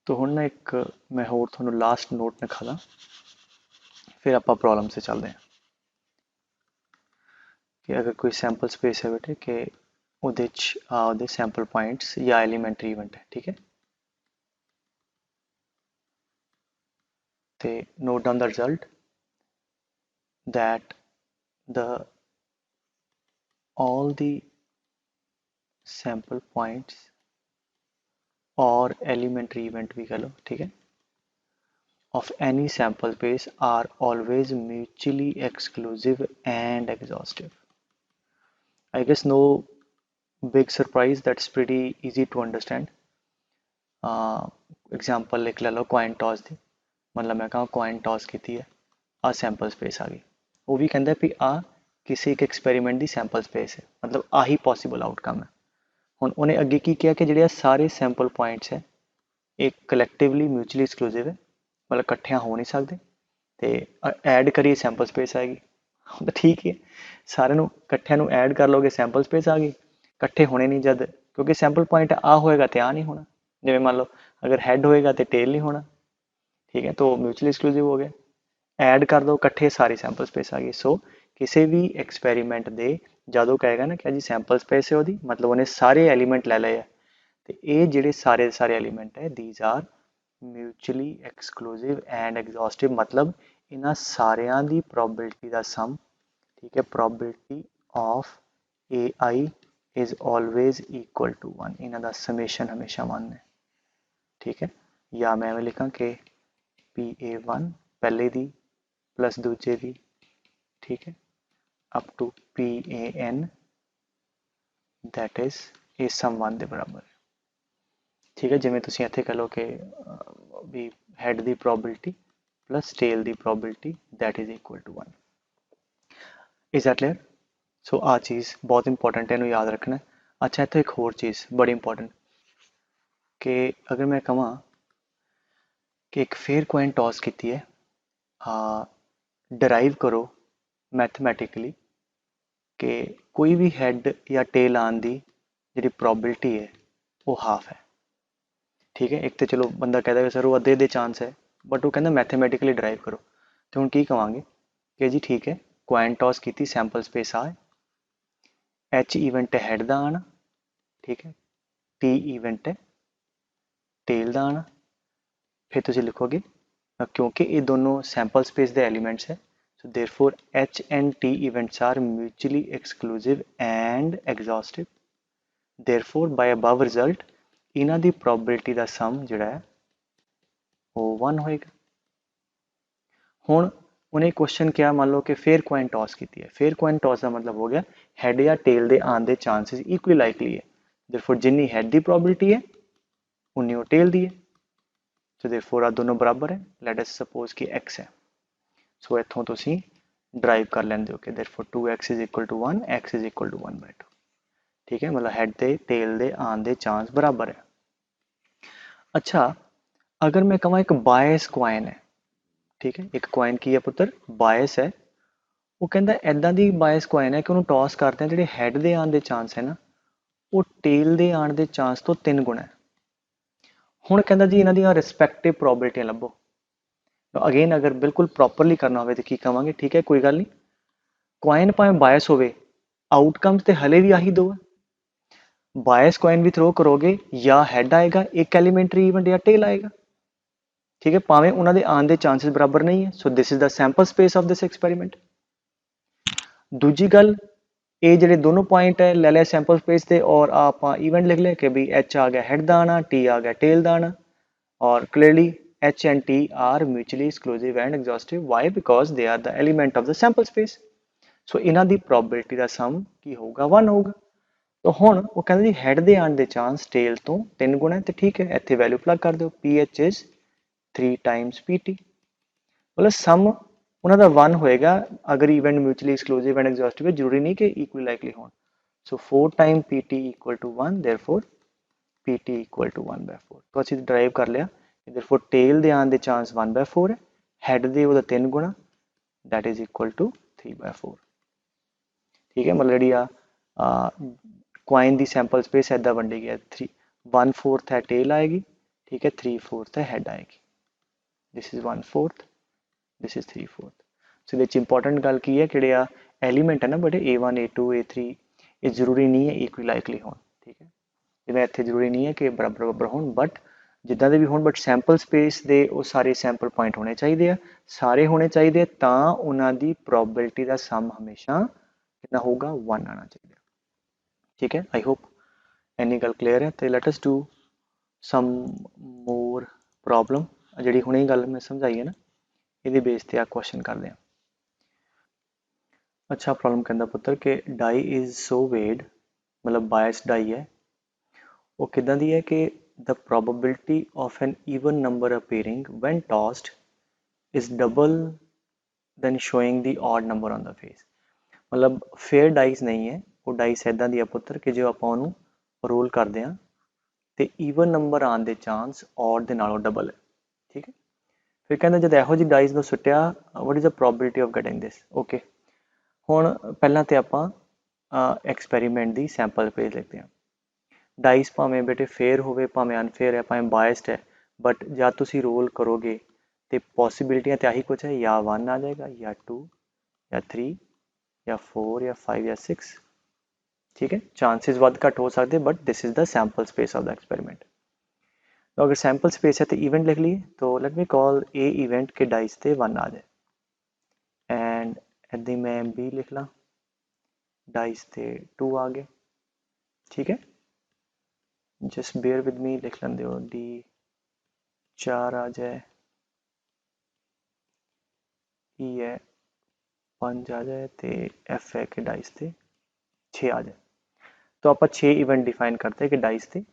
S1: तो ਹੁਣ ਨਾ ਇੱਕ ਮੈਂ ਹੋਰ ਤੁਹਾਨੂੰ ਲਾਸਟ ਨੋਟ ਲਿਖਾ ਫਿਰ ਆਪਾਂ ਪ੍ਰੋਬਲਮ से ਚੱਲਦੇ ਹਾਂ ਕਿ ਅਗਰ ਕੋਈ ਸੈਂਪਲ ਸਪੇਸ ਹੈ ਬੇਟੇ ਕਿ ਉਹਦੇ 'ਚ ਉਹਦੇ ਸੈਂਪਲ ਪੁਆਇੰਟਸ ਜਾਂ ਐਲੀਮੈਂਟਰੀ ਇਵੈਂਟ ਹੈ। ਠੀਕ ਹੈ, ਤੇ note down the result that the all the sample points or elementary event भी कह लो। ठीक है, of any sample space are always mutually exclusive and exhaustive. I guess no big surprise, that's pretty easy to understand. Example लिख ले लो coin toss दी, मतलब मैं कहाँ coin toss की है, आ sample space आ गई, वो भी कहता है भी आ किसी एक एक्सपेरीमेंट की सैंपल स्पेस है, मतलब आही पॉसिबल आउटकम है। हुण उन्हें अगे की किया कि जिहड़े सारे सैंपल पॉइंट्स है एक कलैक्टिवली म्यूचुअली एक्सक्लूसिव है, मतलब इकट्ठियां हो नहीं सकते, तो ऐड करिए सैंपल स्पेस आएगी। तो ठीक है, सारे इकट्ठियां नूं ऐड कर लोगे सैंपल स्पेस आ गई, इकट्ठे होने नहीं जद, क्योंकि सैंपल पॉइंट आ होएगा तो आ नहीं होना, जिवें मान लो अगर हैड होएगा तो टेल नहीं होना। ठीक है, तो म्यूचुअली एक्सक्लूसिव हो गया, ऐड कर दो इकट्ठे सारी सैंपल स्पेस आ गई। सो किसी भी एक्सपैरीमेंट दे ਜਦੋਂ कहेगा ना कि जी सैंपल स्पेस है ਉਹਦੀ, मतलब उन्हें सारे एलीमेंट ले लए है, तो ये ਜਿਹੜੇ सारे सारे एलीमेंट है these are mutually exclusive and exhaustive, मतलब इन्हां सारिਆਂ ਦੀ प्रोबेबिलिटी ਦਾ सम। ठीक है, probability of AI is always equal to 1, इन्हां ਦਾ समेशन हमेशा 1 है। ठीक है, या मैं लिखा कि PA1 पहले दी प्लस दूजे दी, ठीक है, up to PAN that is ये सम 1 ਦੇ ਬਰਾਬਰ ਹੈ। ठीक है, जिमें तुसीं ਇੱਥੇ कह लो कि भी हेड ਦੀ प्रोबेबिलिटी प्लस टेल ਦੀ probability that is equal to 1। Is that clear? So आ चीज़ बहुत इंपॉर्टेंट है, इन्हू याद रखना। अच्छा, इत्थे एक होर चीज़ बड़ी इंपॉर्टेंट कि अगर मैं कहां कि एक फेयर कॉइन टॉस की है, डराइव करो मैथमैटिकली कि कोई भी हैड या टेल आने की जी प्रोबेबिलिटी है वो हाफ है। ठीक है, एक तो चलो बंदा कहता है सर वो अद्धे अद्धे चांस है, बट वो कहता मैथमैटिकली ड्राइव करो, तो हम की कहेंगे कि जी ठीक है, कॉइन टॉस की सैंपल स्पेस आ, एच इवेंट है हैड का आना, ठीक है, टी इवेंट है टेल का आना, फिर तुम लिखोगे क्योंकि ये दोनों सैंपल स्पेस के एलीमेंट्स है, so therefore H and T events are mutually exclusive and exhaustive, therefore by above result इन्हां दी probability दा sum जिहड़ा है वो 1 होएगा। हुण उन्हें क्वेश्चन क्या, मान लो कि फेयर कॉइन टॉस की है, फेयर कॉइन टॉस का मतलब हो गया हैड या टेल दे आने के चांसेस इक्वली लाइकली है, therefore जिन्नी हैड की probability है उन्नी वो टेल दी है, so therefore आ दोनों बराबर है। लेट अस सपोज कि x है, सो इत्थों तुसीं ड्राइव कर लेंदे हो कि therefore 2x is equal to 1, x is equal to 1/2। ठीक है, मतलब हैड ते टेल दे आने के चांस बराबर है। अच्छा, अगर मैं कहूँ एक बायस कॉइन है, ठीक है, एक कॉइन की है पुत्र बायस है, वो कहता इदा की बायस कॉइन है कि उन्होंने टॉस करते हैं जो हैड के आने के चांस है ना वो टेल के आने के चांस तो 3 गुणा है। हुण कहता जी इन्हां दी रिस्पैक्टिव प्रोबेबिलिटियां लभो। अगेन अगर बिल्कुल प्रॉपरली करना हो तो की कहांगे, ठीक है कोई गल नहीं, कॉइन भावें बायस हो, आउटकम्स तो हले भी आही दो है, बायस कॉइन भी थ्रो करोगे या हैड आएगा एक एलीमेंटरी इवेंट या टेल आएगा। ठीक है, भावें उन्होंने आने के चांसेस बराबर नहीं है, so this is the sample space of this experiment. दूजी गल, ये जो दोनों पॉइंट है ले लिया सैंपल स्पेस से और आप इवेंट लिख लिया कि भी एच आ गया हैड का आना, टी आ गया टेल का आना, और clearly H and T are mutually exclusive and exhaustive. Why? Because they are the element of the sample space. So इन्हां दी प्रोबेबिलिटी का सम की होगा 1 होगा। तो हुण वो कहते जी हैड के आने के चांस टेल तो 3 गुणा है, तो ठीक है इत्थे वैल्यू प्लग कर दो, P H is 3 times P T, मतलब सम उन्होंने 1 होएगा अगर event mutually exclusive and exhaustive है, जरूरी नहीं कि इक्वली लाइकली हो। So 4 time P T equal to 1, therefore P T equal to 1/4। तो अच्छी ड्राइव कर लिया देयरफॉर टेल दे आने दे चांस 1/4 है, हैड दे ਉਹਦਾ 3 गुणा दैट इज इक्वल टू 3/4। ठीक है, मतलब जी क्वाइन की सैंपल स्पेस ऐदा वंडी गई है 1/4 है टेल आएगी, ठीक है, 3/4 है हैड आएगी। This is 1/4, this is 3/4। सो ये इंपॉर्टेंट गल की है कि एलीमेंट है ना बड़े A1 A2 A3 ये जरूरी नहीं है इक्वी लाइकली हो, ठीक है, जिवें इत्थे जरूरी नहीं है कि बराबर बराबर हो, बट जिदा दे भी हो, बट सैंपल स्पेस दे वो सारे सैंपल पॉइंट होने चाहिए, सारे होने चाहिए, तां उन्हां दी प्रोबेबिलिटी का सम हमेशा कितना होगा 1 आना चाहिए। ठीक है, आई होप इन्नी गल क्लीयर है। तो let us do some more problem जी हुणे गल मैं समझाई है ना, ये बेस ते आ क्वेश्चन करते हैं। अच्छा प्रॉब्लम कहता पुत्र कि डाई इज सो वेड, मतलब बायस डाई है, वो किदां दी है कि the probability of an even number appearing when tossed is double than showing the odd number on the face. मतलब फेयर डाइस नहीं है, वो डाइस इदां दी है पुत्र कि जो आपां उहनूं रोल करते हैं तो ईवन नंबर आने के चांस ऑड दे नालों डबल है। ठीक है, फिर कहते जब ਇਹੋ ਜਿਹੀ डाइस ਨੂੰ ਸੁੱਟਿਆ what is the probability of getting this. Okay, ਹੁਣ ਪਹਿਲਾਂ ਤੇ ਆਪਾਂ एक्सपेरीमेंट की सैंपल पेज लिखते हैं। डाइस भावें बेटे फेयर होवे भावें अनफेयर है भावें बायस्ड है, बट जब तुसी रोल करोगे तो पॉसिबिलिटियां तो आही कुछ है, या 1 आ जाएगा या 2 या 3 या 4 या 5 या 6। ठीक है, चांसेस वध घट हो सकते, but this is the sample space of the experiment. तो अगर सैंपल स्पेस है तो इवेंट लिख लिए, तो लेट मी कॉल ए इवेंट के डाइस ते 1 आ जाए, एंड इदां मैं बी लिख ला, डाइस ते 2 आ गए। ठीक है, जस्ट बेयर विद मी, लिख लें दो डी 4 आ जाए, ई है 5 आ जाए, तो एफ है कि डाइस ते 6 आ जाए। तो आप 6 इवेंट डिफाइन करते हैं कि डाइस ते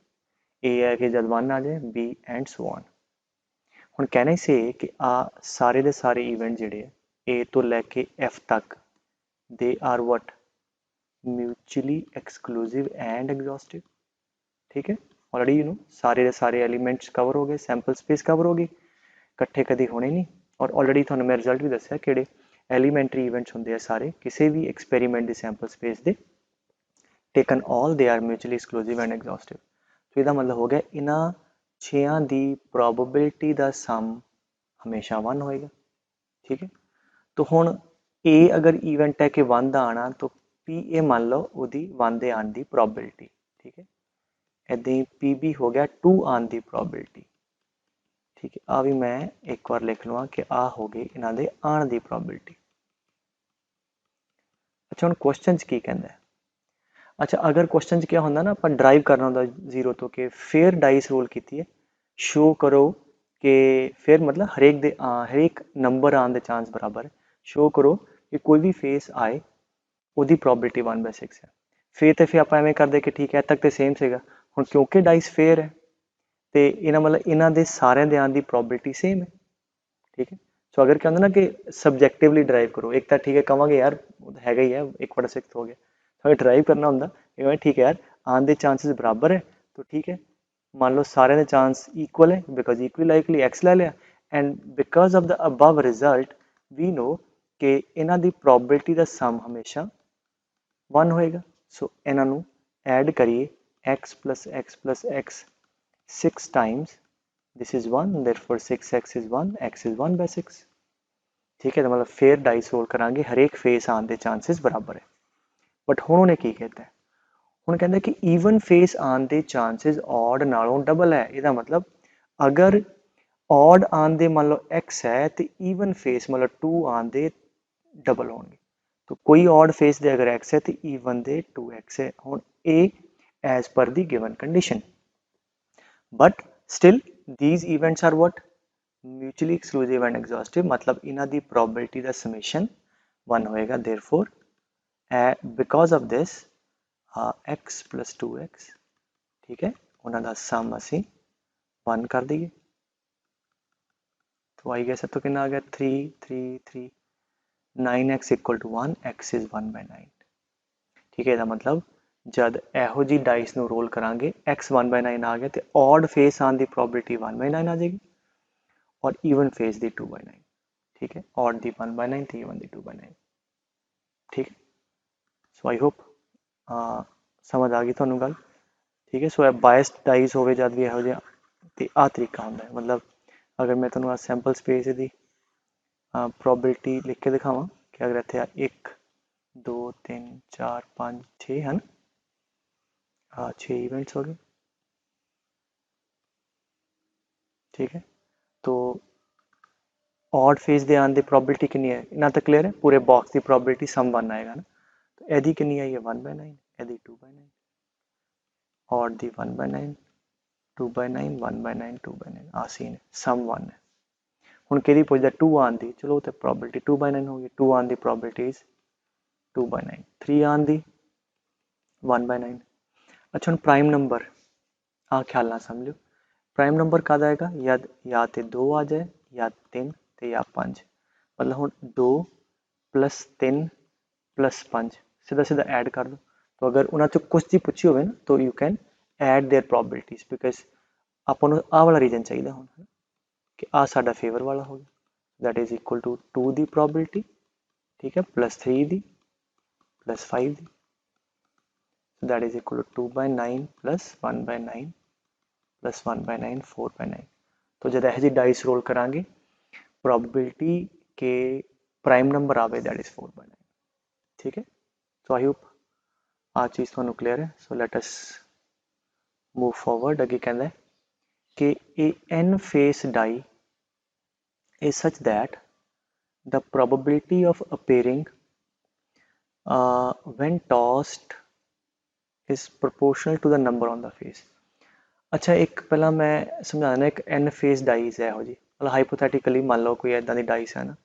S1: ए है कि जब 1 आ जाए, बी एंड सो ऑन। हुण कहना ही से कि आ सारे दे सारे इवेंट जिहड़े ए तो लैके एफ तक they are what mutually exclusive and exhaustive. ठीक है, ऑलरेडी यू नो सारे दे सारे एलीमेंट्स कवर हो गए, सैंपल स्पेस कवर हो गई, इकट्ठे कभी होने नहीं। और ऑलरेडी थोड़ा मैं रिजल्ट भी दसिया कि एलीमेंटरी इवेंट्स होंगे सारे किसी भी एक्सपेरीमेंट की sample space they taken all they are mutually exclusive and exhaustive. तो यदा मतलब हो गया इन्हां छेयां दी प्रोबेबिलिटी का सम हमेशा 1 होएगा। ठीक है, तो हुण ए अगर इवेंट है कि 1 का आना, तो पी ए मान लो उसकी 1 के आने की प्रोबेबिलिटी। ठीक है, इदां ही पी बी हो गया 2 आने की प्रोबेबिलिटी। ठीक है, आ भी मैं एक बार लिख लवां कि आ हो गई इन्हां दे आने की प्रोबेबिलिटी। अच्छा हुण क्वेश्चन की कहंदा है, अच्छा अगर क्वेश्चन क्या होंदा ना, आप ड्राइव करना होंदा जीरो तो कि फेयर डाइस रोल की है, शो करो कि फेयर मतलब हरेक नंबर आने के चांस बराबर है, शो करो कि कोई भी फेस आए ਉਹਦੀ ਪ੍ਰੋਬੇबिलिटी 1/6 है। फिर आप एवें करते कि ठीक है तक तो सेम सेगा, हुण क्योंकि डाइस फेयर है तो इन्हां मतलब इन्हां दे सारिਆਂ ਦੇ आने की प्रोबेबिलिटी सेम है। ठीक है, सो अगर क्या होंदा ना कि सबजैक्टिवली ड्राइव करो, एक तो ठीक है कहांगे यार हैगा ही है 1/6 हो गया, अगर ड्राइव करना होंदा ठीक है यार आने के चांसिस बराबर है, तो ठीक है मान लो सारे दे चांस इक्वल है, बिकॉज इक्वली लाइकली एक्स ले लिया, and because of the above result we know कि इन्हां दी प्रोबेबिलिटी का सम हमेशा 1 होएगा। सो इन्हां नूं ऐड करिए x plus x plus x 6 times, this is 1, therefore 6x is 1, x is 1/6। ठीक है, तो मतलब फेयर डाइस रोल करांगे हरेक फेस आने के चांसिस बराबर है। बट हुण उन्हें की कहता है, हुण कहंदा कि ईवन फेस आने के चांसिस ऑड नालों डबल है। इसका मतलब अगर ऑड आने दे मान लो x है तो ईवन फेस मतलब 2 आने दे डबल होंगे, तो कोई ऑड फेस दे अगर x है तो ईवन दे 2x है। हुण A as per the given condition, but still these events are what mutually exclusive and exhaustive, मतलब इन्हां दी प्रोबेबिलिटी का समेशन 1 होएगा। Therefore because of this x plus 2x, ठीक है, उन्हां दा सम असीं 1 कर दईए, तो आई गैस तो कितना आ गया 3 3 3 9x equal to 1, x is 1/9। ठीक है, मतलब जब ਇਹੋ जी डाइस ਨੂੰ रोल करांगे x 1/9 आ गया तो ऑड फेस आने की प्रोबेबिलिटी 1/9 आ जाएगी। और ईवन फेस दी 2/9, ठीक है, ऑड दी 1/9 ਤੇ ਈਵਨ ਦੀ 2/9, ठीक है। सो आई होप समझ आ गई ਤੁਹਾਨੂੰ ਗੱਲ, ठीक है। सो बायस्ड डाइज ਹੋਵੇ जब भी ਇਹੋ ਜਿਹਾ ਤੇ ਆਹ ਤਰੀਕਾ ਹੁੰਦਾ ਹੈ, मतलब अगर मैं ਤੁਹਾਨੂੰ ਆ सैंपल स्पेस ਦੀ प्रोबेबिलिटी लिख के दिखावा कि अगर इतने 1 2 3 4 5 6 है ना, 6 इवेंट्स हो गए, ठीक है। तो ऑड फेज दे आने की प्रोबेबिलिटी कितनी है, इतना तो क्लियर है, पूरे बॉक्स की प्रोबेबिलिटी सम 1 आएगा ना, तो यदि कितनी आई है 1/9, यदि 2/9, ऑड दी 1/9 2/9 1/9 2/9, आ सीन है, सम 1 है। ਹੁਣ ਕਿਹਦੀ ਪੁੱਛਦਾ 2 ਆਉਣ ਦੀ, ਚਲੋ ਤੇ ਪ੍ਰੋਬੇबिलिटी 2/9 ਹੋ ਗਈ, 2 ਆਉਣ ਦੀ ਪ੍ਰੋਬੇबिलिटी ਇਜ਼ 2/9, 3 ਆਉਣ ਦੀ 1/9। अच्छा ਹੁਣ प्राइम नंबर ਆ ਖਿਆਲ ਨਾਲ ਸਮਝ ਲਿਓ, प्राइम नंबर कद आएगा, या तो 2 आ जाए, या 3 ਤੇ या 5, मतलब ਹੁਣ 2 + 3 + 5 सीधा सीधा ऐड कर दो। तो अगर उन्होंने कुछ चीज पूछी हो ना, तो you can add their probabilities, because अपन आ वाला रीजन चाहिए हूँ कि आ साडा फेवर वाला हो गया, दैट इज इक्वल टू 2 दी प्रोबेबिलिटी, ठीक है, +3 दी +5 दी, दैट इज इक्वल टू 2/9 + 1/9 + 1/9 4/9। तो जब यह जी डाइस रोल करांगे, प्रोबेबिलिटी के प्राइम नंबर आवे दैट इज 4/9, ठीक है। सो आई होप आ चीज़ थोड़ा क्लियर है। So let us move forward. अगे कहना है कि a n face die is such that the probability of appearing when tossed is proportional to the number on the face। अच्छा एक पहला मैं समझा देना, एक n फेस डाइज है हो जी, मतलब हाइपोथेटिकली मान लो कोई इदा की डाइस है ना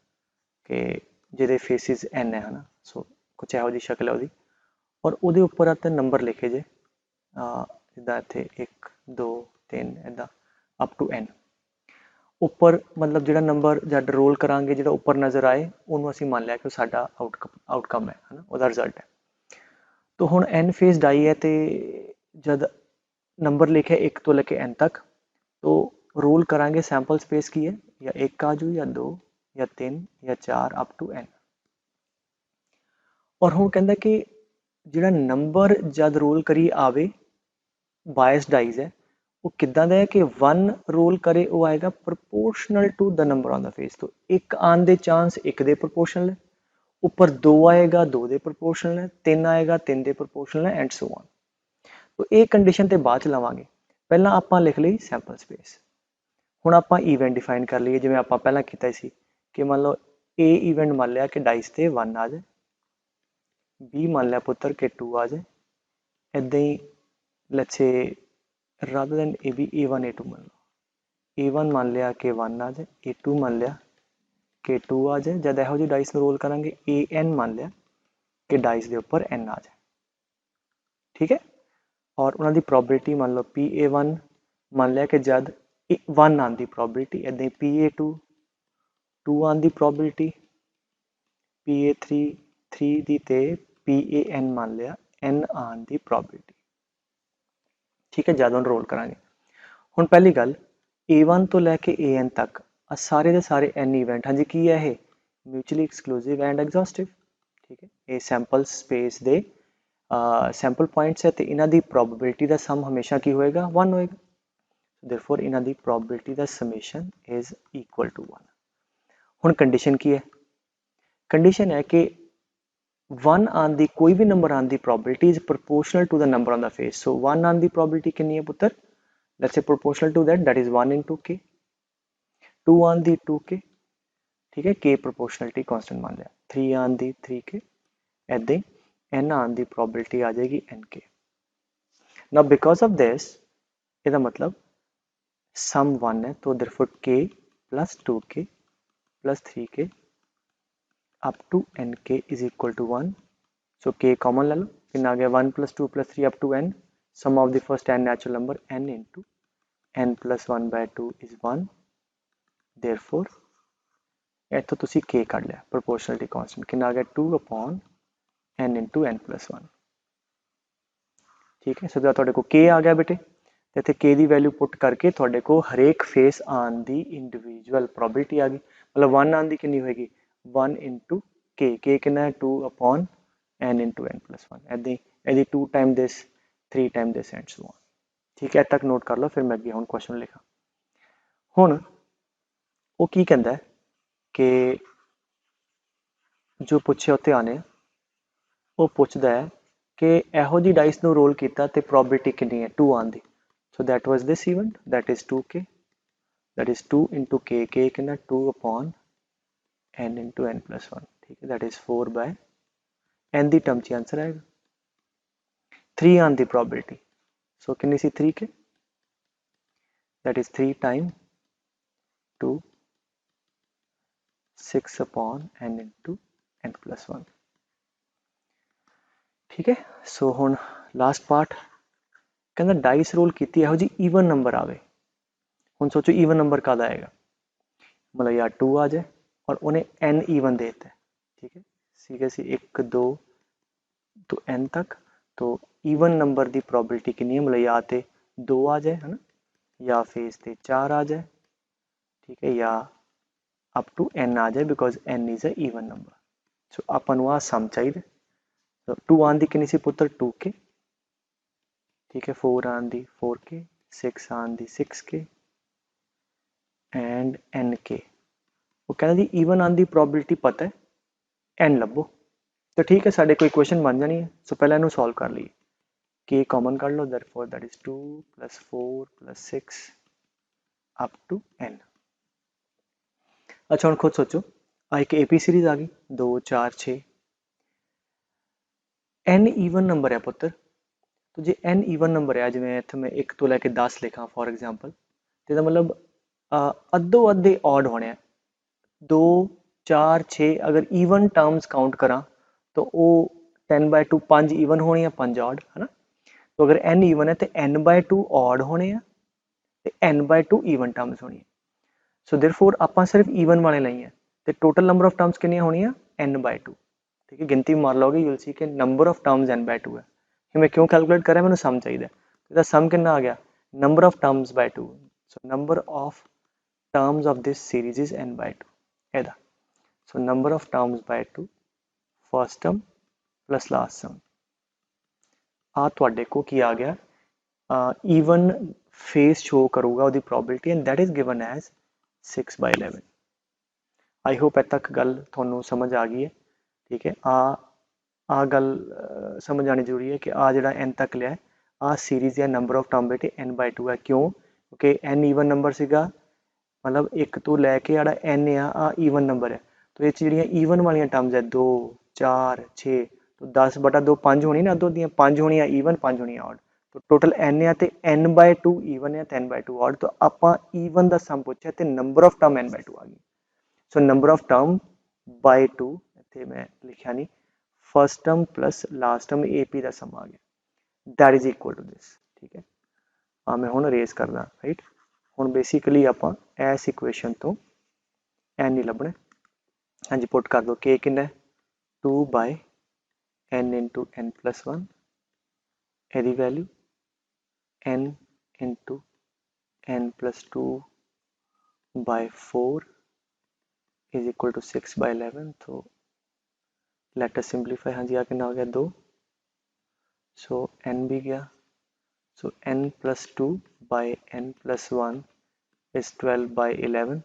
S1: कि जिहदे फेसिस n है ना, सो कुछ ਇਹੋ जी शक्ल है ਉਹਦੀ, और ਉਹਦੇ ਉੱਪਰ ਆਤੇ नंबर लिखे जे जिदा इतने 1 2 3 इदा अप टू n, ਉੱਪਰ मतलब ਜਿਹੜਾ ਨੰਬਰ ਜਦ ਰੋਲ ਕਰਾਂਗੇ ਜਿਹੜਾ ਉੱਪਰ ਨਜ਼ਰ ਆਏ ਉਹਨੂੰ ਅਸੀਂ ਮੰਨ ਲਿਆ ਕਿ ਉਹ ਸਾਡਾ ਆਊਟਕਮ ਹੈ ਹਨਾ, ਉਹਦਾ ਰਿਜ਼ਲਟ ਹੈ। तो ਹੁਣ n फेस डाई है तो जब नंबर लिखे 1 तो लेके n तक, तो रोल करांगे सैंपल स्पेस की है, या 1 आजू या 2 या 3 या 4 अप टू n। और ਹੁਣ ਕਹਿੰਦਾ कि ਜਿਹੜਾ नंबर जब रोल करी आवे बायस डाइज है वो किदा है कि 1 रोल करे वो आएगा proportional to the number on the face. तो 1 आने के चांस 1 के प्रोपोर्शनल है, ऊपर 2 आएगा 2 के प्रोपोर्शनल है, 3 आएगा 3 के प्रोपोर्शनल है, एंड सो ऑन। तो ये कंडीशन तो बाद लवांगे, पहला आप लिख ली सैंपल स्पेस। हुण आप इवेंट डिफाइन कर लीए जिवें आप पहला किया सी कि मान लो ए इवेंट मान लिया कि डाइस ते 1 आ जाए, बी मान लिया पुत्र कि 2 आ जाए, इदा ही let's say rather than A B A1 A2 मान लो, A1 मान लिया कि 1 आ जाए, A2 मान लिया कि 2 आ जाए, जब यहो जी डाइस में रोल करांगे AN मान लिया कि डाइस के उपर N आ जाए, ठीक है। और उन्होंने प्रोबेबिलिटी मान लो PA1 मान लिया कि जब 1 आने की प्रोबेबिलिटी, इदा ही PA2 2 आने की प्रोबेबिलिटी, PA3 3 दी ते PAN मान लिया N आने की प्रोबेबिलिटी, ठीक है, जब हम रोल करांगे। हुण पहली गल A1 तो लैके AN तक सारे के सारे N इवेंट हाँ जी की है, ये म्यूचुअली एक्सक्लूसिव एंड एग्जॉस्टिव, ठीक है। ये सैंपल स्पेस दे सैंपल पॉइंट्स है, तो इन्हां दी प्रोबेबिलिटी का सम हमेशा की होएगा 1 होएगा, देयरफॉर इन्हां दी प्रोबेबिलिटी का समेशन इज इक्वल टू 1। हुण कंडीशन की है, कंडीशन है कि 1 आने दी कोई भी नंबर आने दी probability is proportional to the number on the face. So 1 आने दी प्रोबेबिलिटी कितनी है पुत्र, let's say proportional to that is 1 into k, 2 आने दी 2k, ठीक है, k प्रोपोर्शनलिटी कांस्टेंट मान लिया, 3 आने दी 3k, ऐदा ही n आने दी प्रोबेबिलिटी आ जाएगी nk। Now because of this इसका मतलब सम 1 है, तो therefore k + 2k + 3k up to nk is equal to 1। so k common ले लो, कितना आ गया 1 + 2 + 3 up to n, sum of the first n natural number n into n + 1/2 is 1, therefore इत्थों तुसी k कढ लिया प्रोपोर्शनलिटी कांस्टेंट, कितना आ गया 2/n into n + 1, ठीक है। सो तुहाडे को k आ गया बेटे, ਤੇ ਇੱਥੇ k ਦੀ ਵੈਲਿਊ ਪੁੱਟ ਕਰਕੇ ਤੁਹਾਡੇ ਕੋਲ ਹਰੇਕ ਫੇਸ ਆਉਣ ਦੀ ਇੰਡੀਵਿਜੂਅਲ ਪ੍ਰੋਬੇਬਿਲਿਟੀ ਆ ਗਈ। ਮਤਲਬ 1 ਆਉਣ ਦੀ ਕਿੰਨੀ ਹੋਏਗੀ 1 into k ਕਿੰਨਾ ਹੈ 2 upon n into n plus 1 ਇੱਦਾਂ ਹੀ ਇਹਦੀ 2 time this 3 time this and so on. ਠੀਕ ਹੈ, ਇੱਥੇ ਤੱਕ ਨੋਟ ਕਰ ਲਓ, ਫਿਰ ਮੈਂ ਅੱਗੇ ਹੁਣ ਕੁਐਸਚਨ ਲਿਖਾਂ। ਹੁਣ ਉਹ ਕੀ ਕਹਿੰਦਾ ਹੈ ਕਿ ਜੋ ਪੁੱਛਿਆ ਉੱਤੇ ਆਨੇ ਉਹ ਪੁੱਛਦਾ ਹੈ ਕਿ ਇਹੋ ਜੀ ਡਾਈਸ ਨੂੰ ਰੋਲ ਕੀਤਾ ਤੇ ਪ੍ਰੋਬੇਬਿਲਿਟੀ ਕਿੰਨੀ ਹੈ 2 ਆਉਣ ਦੀ। ਸੋ that was this event, that is 2k, that is 2 into k ਕਿੰਨਾ 2 upon n into n plus 1। ठीक है, that is 4 by n the term 'ਚ ਆਂਸਰ ਆਏਗਾ। 3 ਆਉਣ ਦੀ ਪ੍ਰੋਬੇਬਿਲਿਟੀ, ਸੋ ਕਿੰਨੀ ਸੀ 3k, that is 3 time 2 6 upon n into n plus 1। ठीक है, सो ਹੁਣ ਲਾਸਟ ਪਾਰਟ ਕਹਿੰਦਾ ਡਾਈਸ ਰੋਲ ਕੀਤੀ ਇਹੋ ਜੀ ਈਵਨ ਨੰਬਰ ਆਵੇ। ਹੁਣ ਸੋਚੋ ਈਵਨ ਨੰਬਰ ਕਦ ਆਏਗਾ, मतलब यार 2 आ जाए और उन्हें n ईवन देता है। ठीक है, सीखे सी 1 2 तो n तक, तो ईवन नंबर की प्रोबेबिलिटी कितनी है, मतलब या तो 2 आ जाए है ना, या फेस ते 4 आ जाए। ठीक है, या अप टू n आ जाए because n is a even number. So अपन आ सम चाहिए। तो 2 आन दी कितनी सी पुत्र 2k। ठीक है, 4 आन दी 4k, 6 आन दी 6k एंड nk। वो कहना जी ईवन आने की प्रोबेबिलिटी पता है n लभो। तो ठीक है, साढ़े कोई क्वेश्चन बन जानी है। सो पहले इन्हू सॉल्व कर लीए। k कॉमन कर लो, therefore that is 2 + 4 + 6 up to n। अच्छा, हम खुद सोचो आ एक AP सीरीज आ गई 2 4 6। n ईवन नंबर है पुत्र, तो जे n ईवन नंबर है, जिवें इत्थे मैं 1 तो लैके 10 लिखा फॉर एग्जाम्पल, तो इसका मतलब अद्धो अद्धे ऑड होने 2 4 6। अगर ईवन टर्म्स काउंट करा तो वो 10/2 5 ईवन होने हैं, 5 ऑड है ना। तो अगर n ईवन है तो n/2 ऑड होने हैं तो n/2 ईवन टर्म्स होनी है। सो देयरफॉर आप सिर्फ ईवन वाले लिए हैं, तो टोटल नंबर ऑफ टर्म्स कितनी होनी है n/2। ठीक है, गिनती मार लोगे यू विल सी कि नंबर ऑफ टर्म्स n/2 है। मैं क्यों कैलकुलेट कर रहा मैंने सम चाहिए, तो सम कितना आ गया number of terms by 2। So number of terms of this series is n/2 ਇਹਦਾ। So number of terms by 2 first term plus last term आ ਤੁਹਾਡੇ को की आ गया ईवन फेस शो करूगा ਉਹਦੀ probability and that is given as 6/11। I hope इत्थे तक गल ਤੁਹਾਨੂੰ समझ आ गई है। ठीक है, आ गल समझ आनी जरूरी है कि आ जिहड़ा n तक लिया आ सीरीज या नंबर ऑफ टर्म बेटे n/2 है। क्यों, क्योंकि n ईवन नंबर सीगा, मतलब 1 तो लैके जिहड़ा n आ ईवन नंबर है। तो ये जिहड़ियां ईवन वाली टर्म्स है 2 4 6, तो 10/2 5 होनी ना, दो दियां 5 होनी ईवन 5 होनी ऑड। तो टोटल n है तो n/2 ईवन है तो n/2 ऑड। तो आपां ईवन का सम पूछा तो नंबर ऑफ टर्म n/2 आ गई। So number of term by 2 इत्थे मैं लिखिया नहीं, first term plus last term AP का सम आ गया, that is equal to this. ठीक है, हाँ मैं हुण रेस करदा राइट। हुण बेसिकली आपां इस इक्वेशन तो n ही लभना। हाँ जी, पुट कर दो k कितना है 2/n into n plus 1, यदि value n into n plus 2/4 is equal to 6/11। तो लेट अस सिंपलीफाई। हाँ जी, आ कितना हो गया 2। सो n भी गया, सो n plus 2/n plus 1 is 12/11।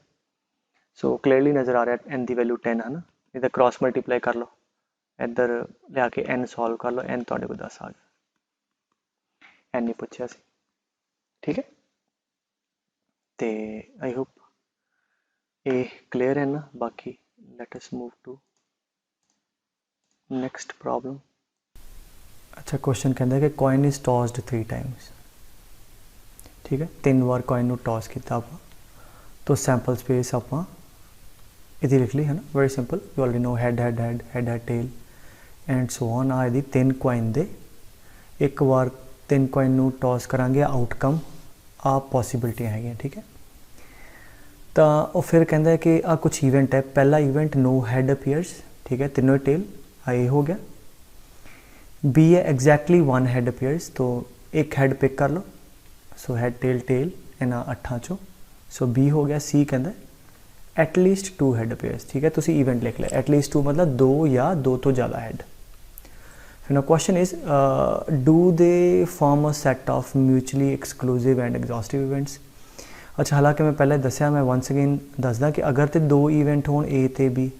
S1: So clearly नज़र आ रहा है n की वैल्यू 10 है ना। इधर क्रॉस मल्टीप्लाई कर लो, इधर लिया के n सॉल्व कर लो, n थोड़े को 10 आ गया, n नहीं पूछा सी। ठीक है, तो आई होप ये क्लियर है ना। बाकी let us move to next problem. अच्छा, क्वेश्चन कहता है कि कॉइन इज टॉस्ड 3 टाइम्स। ठीक है, 3 बार कॉइन को टॉस किया आप, तो सैंपल स्पेस आप इधी लिख ली है ना, very simple. You already know head head head head head tail and so on. आ यदि 3 कॉइन दे एक बार 3 कॉइन को टॉस करांगे, आउटकम आ पॉसीबिलिटी है। ठीक है, तो वो फिर कहता है कि आ कुछ इवेंट है। पहला इवेंट नो हेड अपीयर्स। ठीक है, तीनों टेल आई हो गया। बी है एग्जैक्टली 1 हेड अपीयर्स, तो एक हेड पिक कर लो। सो हैड टेल टेल इन्हां 8 चों, सो बी हो गया। सी कहता एटलीस्ट 2 हैड पेयर्स, ठीक है, तुसी इवेंट लिख लिया, एटलीस्ट 2 मतलब 2 या 2 तो ज़्यादा हैड। फिर ना question is do they form a set of mutually exclusive and exhaustive events. अच्छा, हालांकि मैं पहले दसिया, मैं वंस अगेन दसदा कि अगर तो 2 इवेंट होण ए ते बी,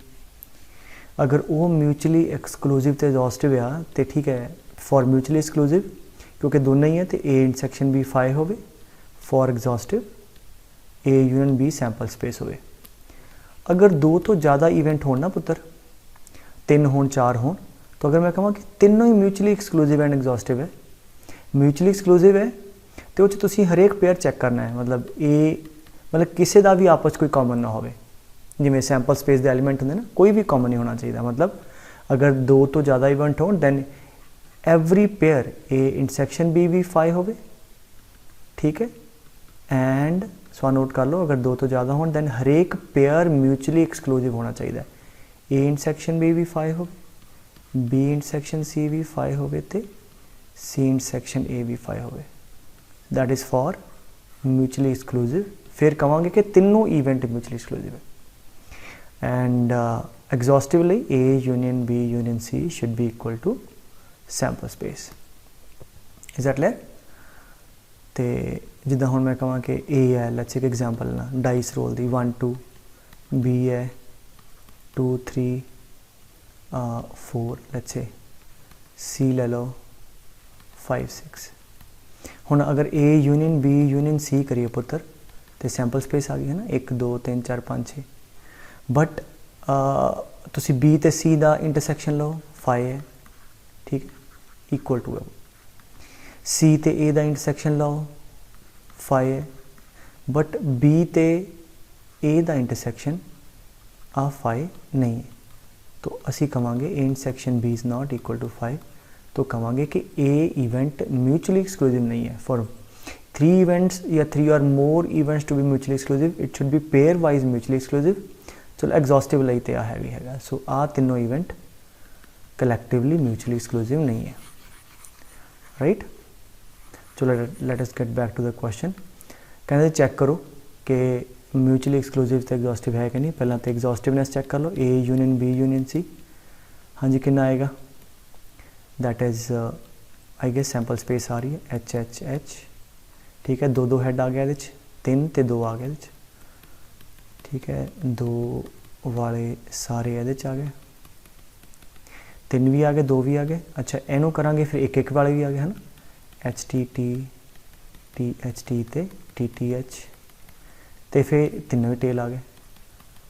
S1: अगर वो म्यूचुअली एक्सक्लूसिव तो एग्जॉस्टिव आ तो ठीक है, फॉर म्यूचुअली एक्सक्लूसिव क्योंकि दोनों ही है तो ए इंटरसेक्शन बी फाई हो, for exhaustive A union B sample space हो। अगर 2 तो ज़्यादा इवेंट हो ना पुत्र, 3 हो 4 हो, तो अगर मैं कਹਾਂ कि तीनों ही म्यूचुअली एक्सक्लूसिव एंड एग्जॉस्टिव है, म्यूचुअली एक्सक्लूसिव है तो तुसी हरेक पेयर चैक करना है, मतलब ए मतलब किसी का भी आपस कोई कॉमन ना हो, जिमें सैंपल स्पेस के एलीमेंट होंगे ना, कोई भी कॉमन नहीं होना चाहिए। मतलब अगर 2 तो ज़्यादा इवेंट हो than every pair A intersection B भी फाई हो, ठीक है। एंड सो नोट कर लो, अगर 2 तो ज़्यादा हो दैन हरेक पेयर म्यूचुअली एक्सक्लूसिव होना चाहिए। ए इंटरसेक्शन बी भी फाई हो, बी इंटरसेक्शन सी भी फाई हो, सी इंटरसेक्शन ए भी फाई हो, that is for mutually exclusive. फिर कहेंगे कि तीनों इवेंट म्यूचुअली एक्सक्लूसिव है। And exhaustively A union B union C should be equal to sample space. Is that clear? तो जिदा हुण मैं कहां कि ए है, लेट्स एक एग्जांपल ना, डाइस रोल दी 1 2, बी है 2 3 4, लेट्स से सी ले लो 5 6। हुण अगर A union B union C करिए पुत्र तो सैंपल स्पेस आ गई है ना, 1 2 3 4 5 6। बट तुसी बी ते सी का इंटरसैक्शन लो 5 है, ठीक है, इक्वल टू है। सी ते ए का इंटरसैक्शन लो 5 है, बट बी ते ए का इंटरसैक्शन आ 5 नहीं है, तो असी कहेंगे A intersection B is not equal to 5, तो कहेंगे कि ए इवेंट म्यूचुअली एक्सक्लूसिव नहीं है। फॉर 3 इवेंट्स या 3 और more events to be mutually exclusive it should be pairwise mutually exclusive. चलो एग्जॉस्टिव ਲਈ तो है भी है, सो आ तीनों इवेंट कलैक्टिवली म्यूचुअली एक्सक्लूसिव नहीं है, राइट। चलो let us get back to the question. कहते चेक करो कि म्यूचुअली एक्सक्लूसिव तो एग्जॉस्टिव है कि नहीं। पहला तो एग्जॉस्टिवनेस चेक कर लो, A union B union C, हाँ जी कितना आएगा, that is I guess sample space आ रही है एच एच एच, ठीक है। 2 2 हैड आ गया ये, 3 ते 2 आ गया, ठीक है। 2 वाले सारे ये आ गए, 3 भी आ गए, 2 भी आ गए। अच्छा इनू करांगे फिर 1 1 वाले भी आ गए है ना, H T T T H T ते टी टी एच, तो फिर 3 भी टेल आ गए,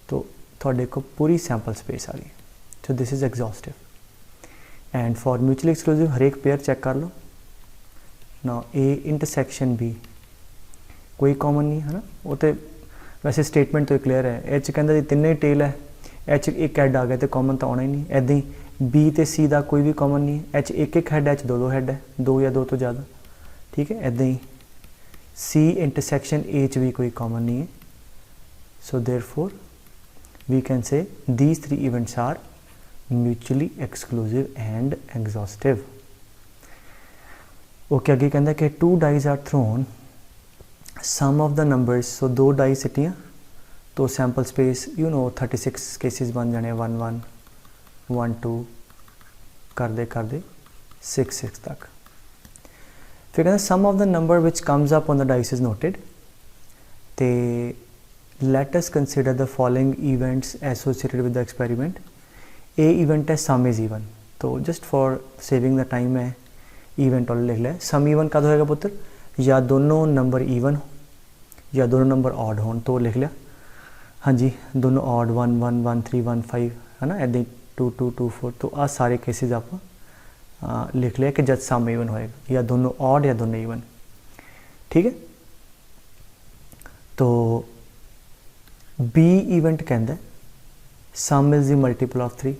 S1: तो थोड़े को पूरी सैंपल स्पेस आ गई। So this is exhaustive. And for mutually exclusive हर एक पेयर चेक कर लो ना, ए इंटरसेक्शन बी कोई कॉमन नहीं है ना, वो तो वैसे स्टेटमेंट तो क्लीयर है। एच कहता जी 3 ही टेल है, एच 1 हैड आ गया तो कॉमन तो आना ही नहीं। ऐदा ही बी तो सी का कोई भी कॉमन नहीं है, एच 1 1 हैड, एच 2 2 हैड है, 2 या 2 तो ज़्यादा, ठीक है। ऐदा ही सी इंटरसेक्शन ए च भी कोई कॉमन नहीं है। So therefore we can say these 3 events are mutually exclusive and exhaustive. Okay, आगे कहता है कि 2 dice are thrown, sum of the numbers, so 2 die सिटियाँ तो sample space you know 36 cases बन जाने, 1 1 1 2 करते 6 6 तक। फिर कहते sum of the number which comes up on the dice is noted, तो let us consider the following events associated with the experiment. A event है सम इज़ इवन, तो just for saving the time है event वाले लिख लिया। सम even कद होएगा पुत्र, या दोनों नंबर इवन हो या दोनों नंबर ऑड हो, तो लिख लिया हाँ जी, दोनों ऑड 1 1 1 3 1 5 है ना, ऐसे 2 2 2 4, तो आ सारे केसेस आप लिख लिया कि जब सम इवन होएगा, या दोनों ऑड या दोनों इवन, ठीक है। तो बी इवेंट कहता सम इज़ द मल्टीपल ऑफ 3।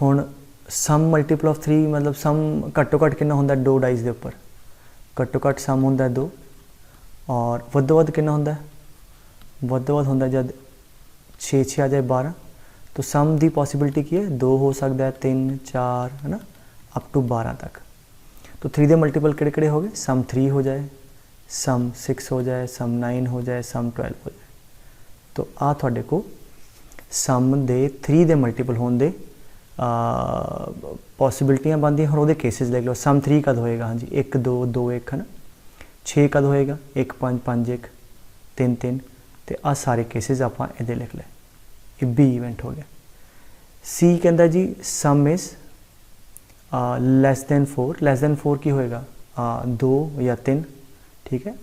S1: हुण सम मल्टीपल ऑफ 3 मतलब सम घट्टो घट्ट कितना होंदा 2 डाइस के उपर, घट्टो घट्ट सम होंदा 2, और वधो वध कितना होंदा, वधो वध होंदा जब 6 6 आ जाए 12, तो सम की पॉसिबिलिटी की है 2 हो सकता है, 3 4 है ना, अप टू 12 तक। तो 3 के मल्टीपल किहड़े किहड़े हो गए, सम 3 हो जाए, सम 6 हो जाए, सम 9 हो जाए, सम 12 हो जाए। तो आ तुहाडे को सम दे 3 दे मल्टीपल होने दे पॉसिबिलिटियाँ बनदियां। और वो केसिस लिख लो। सम 3 कद होएगा? हाँ जी, 1 2 2 1 है ना। 6 कद होएगा? 1 5 5 1 3 3। तो आ सारे केसिस आप ये लिख ले। ये बी इवेंट हो गया। सी कहता जी sum is less than 4। Less than 4 की होएगा? 2 या 3। ठीक है,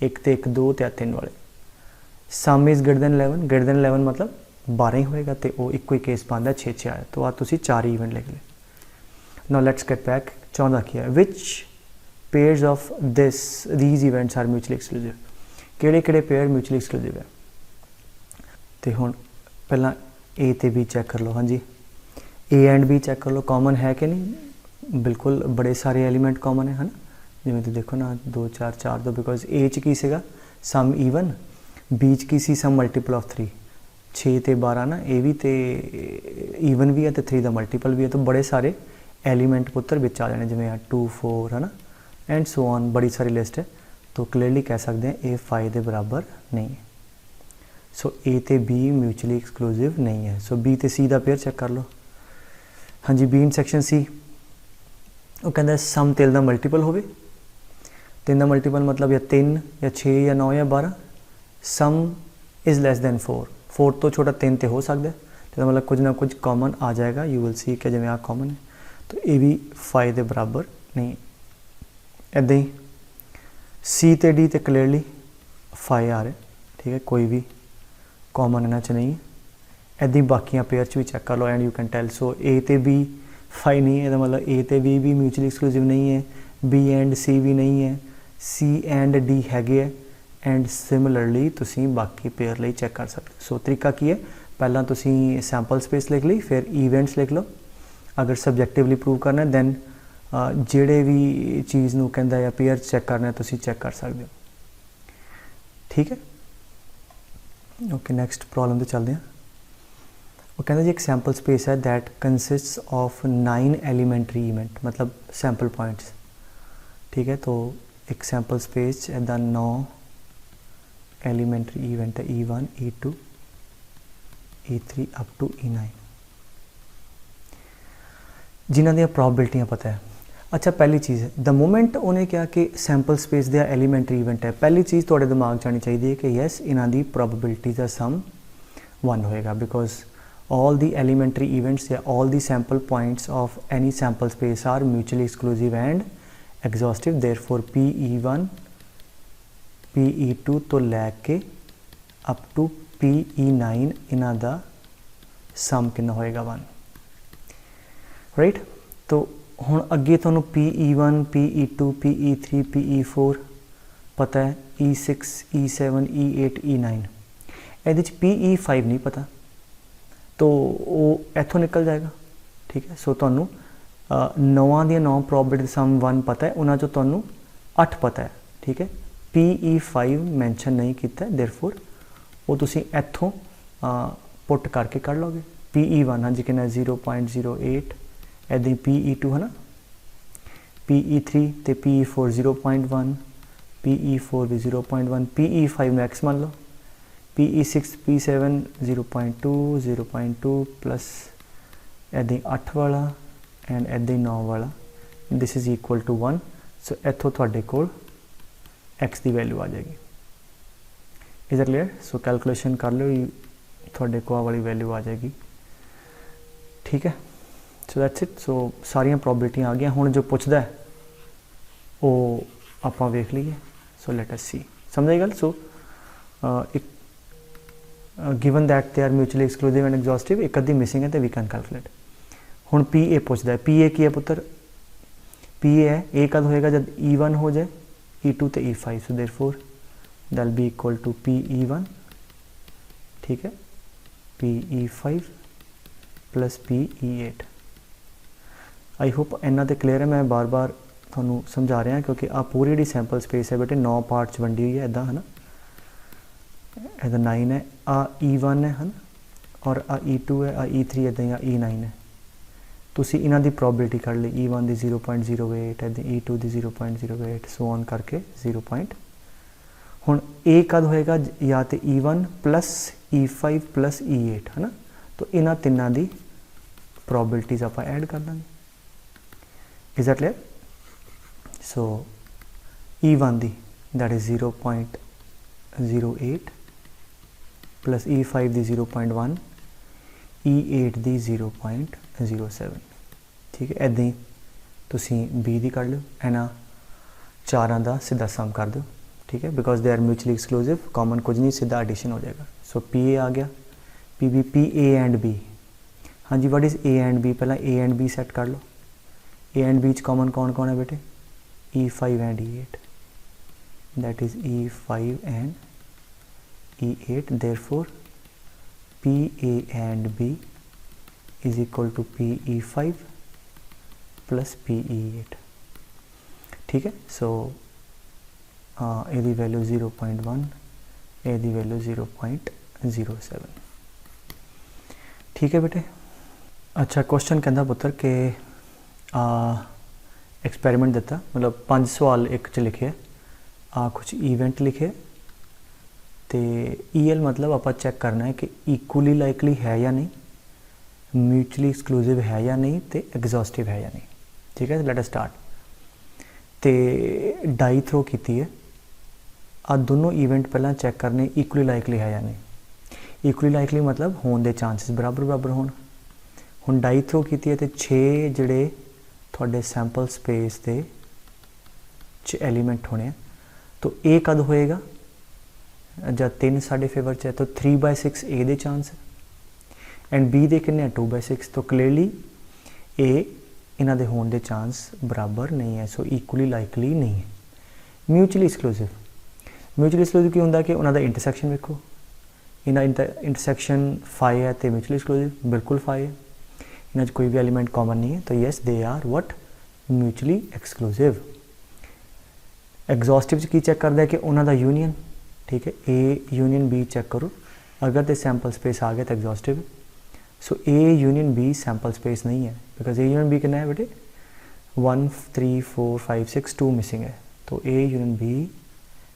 S1: 1 तो 1 2 तो 3 वाले। सम is greater than 11। Greater than 11 मतलब 12 ही होएगा। तो वो एक ही केस बनता 6 6 आया। तो तुसी 4 इवेंट लिख ले। Now let's get back. चाहता की है which pairs of these events are mutually exclusive. किहड़े किहड़े पेयर म्यूचुअली एक्सक्लूसिव है? तो हुण पहला ए ते बी चैक कर लो। हाँ जी, ए एंड बी चैक कर लो कॉमन है कि नहीं। बिल्कुल बड़े सारे एलीमेंट कॉमन है ना। जिवें तुसीं देखो ना 2 4 4 2, बिकॉज ए च की सीगा सम ईवन, बी च की सी सम मल्टीपल ऑफ 3। 6 ते 12 ना, ए भी तो ईवन भी है तो 3 का मल्टीपल भी है। तो बड़े सारे एलीमेंट पुत्र विच आ जाने, जिवें 2 4 है ना, एंड सो ऑन, बड़ी सारी लिस्ट है। तो क्लीयरली कह सकते हैं ए 5 के बराबर नहीं है। सो ए तो बी म्यूचुअली एक्सक्लूसिव नहीं है। सो बी तो सी का पेयर चेक कर लो। हाँ जी, बी इन सैक्शन सी वो कहता सम 3 का मल्टीपल हो। 3 का मल्टीपल मतलब या 3 या 6 या 9 या 12। सम इज़ लैस दैन 4। 4 तो छोटा 3 तो हो सकता है। तो मतलब कुछ ना कुछ कॉमन आ जाएगा। यू विल सी कि जिवें आ कॉमन है। तो ये भी 5 के बराबर नहीं है। इदां ही सी तो डी तो क्लीयरली 5 आ रहे। ठीक है, कोई भी कॉमन इन्हां च नहीं है। इदां ही बाकियां पेयर च भी चेक कर लो एंड यू कैन टेल। सो ए तो बी 5 नहीं है। मतलब ए तो बी भी म्यूचुअली एक्सक्लूसिव नहीं है। बी एंड सी भी नहीं है। सी एंड डी हैगे। एंड सिमिलरली तुसीं बाकी पेयर लिए चेक कर सकते। सो तरीका की है, पहला तुसीं सैंपल स्पेस लिख ली, फिर ईवेंट्स लिख लो। अगर सब्जैक्टिवली प्रूव करना है दैन ਜਿਹੜੇ भी चीज़ ਨੂੰ ਕਹਿੰਦਾ या पेयर चेक करना है तुसीं चेक कर सकते हो। ठीक है, ओके नैक्सट प्रॉब्लम तो चलते हैं। वो कहता जी एक सैंपल स्पेस है that consists of 9 elementary event, मतलब सैंपल पॉइंट्स। ठीक है, तो एक सैंपल स्पेस इदा 9 एलीमेंट्री इवेंट है, E1 E2 E3 up to E9, जिन्हों दी प्रॉबिलिटियाँ पता है। अच्छा, पहली चीज़ है द मोमेंट उन्हें क्या कि सैंपल स्पेस दे एलीमेंट्री इवेंट है, पहली चीज़ थोड़े दिमाग च आनी चाहिए है कि यस इन्हों की प्रॉबिलिटी का सम 1 होएगा, because all the elementary events या all the sample points of any sample space are mutually exclusive and exhaustive. Therefore PE1 PE2 तो लैके अप टू PE9 इन्हों का सम कितना होएगा 1, राइट। तो हुण अगे तुहानूं PE1 PE2 PE3 PE4 पता है, E6 E7 E8 E9, ये PE5 नहीं पता, तो वो इत्थों निकल जाएगा। ठीक है, सो तुहानूं 9 दी 9 प्रॉबिलिटी सम 1 पता है, उन्हां चों तुहानूं 8 पता है। ठीक है, PE5 मैंशन नहीं किया, देयरफॉर वो तुसीं इत्थों पुट करके कढ़ लोगे। PE1 हाँ जी कितना 0.08, ऐसे ही PE2 है ना, PE3 तो PE4 0.1, PE4 भी 0.1, PE5 मैक्स मान लो, PE6 P7 0.2 0.2 प्लस ऐसे ही 8 वाला एंड ऐसे ही 9 वाला, this is equal to 1। So इत्थों तुहाडे कोल एक्स की वैल्यू आ जाएगी। Is it clear? So calculation कर लो, तुहाडे को आ वाली वैल्यू आ जाएगी। ठीक है, सो दैट्स इट। सो सारिया प्रॉबिलिटियाँ आ गई। हुण जो पुछदा है वो आपां वेख लीए। सो लेट अस सी, समझ आई गल। सो एक given that they are mutually exclusive and exhaustive, एक अद्धी मिसिंग है तो वी कैन कैलकुलेट। हुण PA पुछदा है, PA की है पुत्र? PA है ए कद होएगा जब E1 हो जाए, E2 तो E5, so therefore that will be equal to PE1, ठीक है, PE5 plus PE8। I hope इन्ना तो क्लीयर है। मैं बार बार थोनू समझा रहा क्योंकि आ पूरी जी सैंपल स्पेस है बेटे 9 पार्ट वंडी हुई है, इदा है ना, इधर 9 है, आ E1 है ना, और आ E2 है, आ E3 इदा या E9 है। तुसी इन्हां दी प्रॉबिलिटी कढ़ ली, E1 दी 0.08 इदा E2 दी 0.08 सो ऑन करके 0.9। ਹੁਣ ए कद होएगा या तो E1 plus E5 plus E8 है ना, तो इन्हां तिन्नां दी प्रोबेबिलिटीज आप ऐड कर देंगे। Is that clear? So E1 the that is 0.08 plus E5 the 0.1, E8 दी 0.07। ठीक है, ऐदां ही तुसीं B दी कर लो, इन्हां चारां दा सीधा सम कर दो। ठीक है, because they are mutually exclusive, common कुछ नहीं, सीधा एडिशन हो जाएगा। सो PA आ गया, PB, PA एंड B। हाँ जी, what is A and B? पहला A एंड B सेट कर लो। A एंड B कॉमन कौन कौन है बेटे? E5 and E8, that is E5 and E8। Therefore PA and B is equal to PE5 plus PE8। ठीक है, सो ਇਹਦੀ वैल्यू 0.1, ਇਹਦੀ वैल्यू 0.07। ठीक है बेटे। अच्छा, क्वेश्चन कहता पुत्र कि एक्सपेरिमेंट दिता, मतलब 5 सवाल एक च लिखे, कुछ इवेंट लिखे, तो EL मतलब आप चैक करना है कि इक्वली लाइकली है या नहीं, म्यूचुअली एक्सक्लूसिव है या नहीं, तो एग्जॉस्टिव है या नहीं। ठीक है, लेट अस स्टार्ट। तो डाई थ्रो की है, दोनों इवेंट पहला चैक करने इक्वली लाइकली है या नहीं। इक्वली लाइकली मतलब होने के चांसिस बराबर बराबर होन। हुण डाई थ्रो की है तो 6 जिहड़े तुहाडे सैंपल स्पेस के एलीमेंट होने, तो ए कद होएगा जब 3 साढ़े फेवर च है, तो 3/6 ए दे चांस है, एंड बी दे किन्ने 2/6, तो क्लीयरली ए इन्हां दे होने के चांस बराबर नहीं है। सो इक्वली लाइकली नहीं है। म्यूचुअली एक्सक्लूसिव, म्यूचुअली एक्सक्लूसिव की होंदा कि उन्हां दा इंटरसैक्शन वेखो, इन्हां इंटरसैक्शन फाई है तो म्यूचुअली एक्सक्लूसिव बिल्कुल फाई है, इन्हां कोई भी एलीमेंट कॉमन नहीं है, तो yes they are what mutually exclusive. Exhaustive की चेक करता है कि उन्हां दा यूनियन। ठीक है, ए यूनियन बी चेक करो, अगर तो सैंपल स्पेस आ गया तो exhaustive. So A union B sample space नहीं है, बिकॉज ए यूनियन बी कितना है बेटे? 1 3 4 5 6 2 मिसिंग है, तो A union B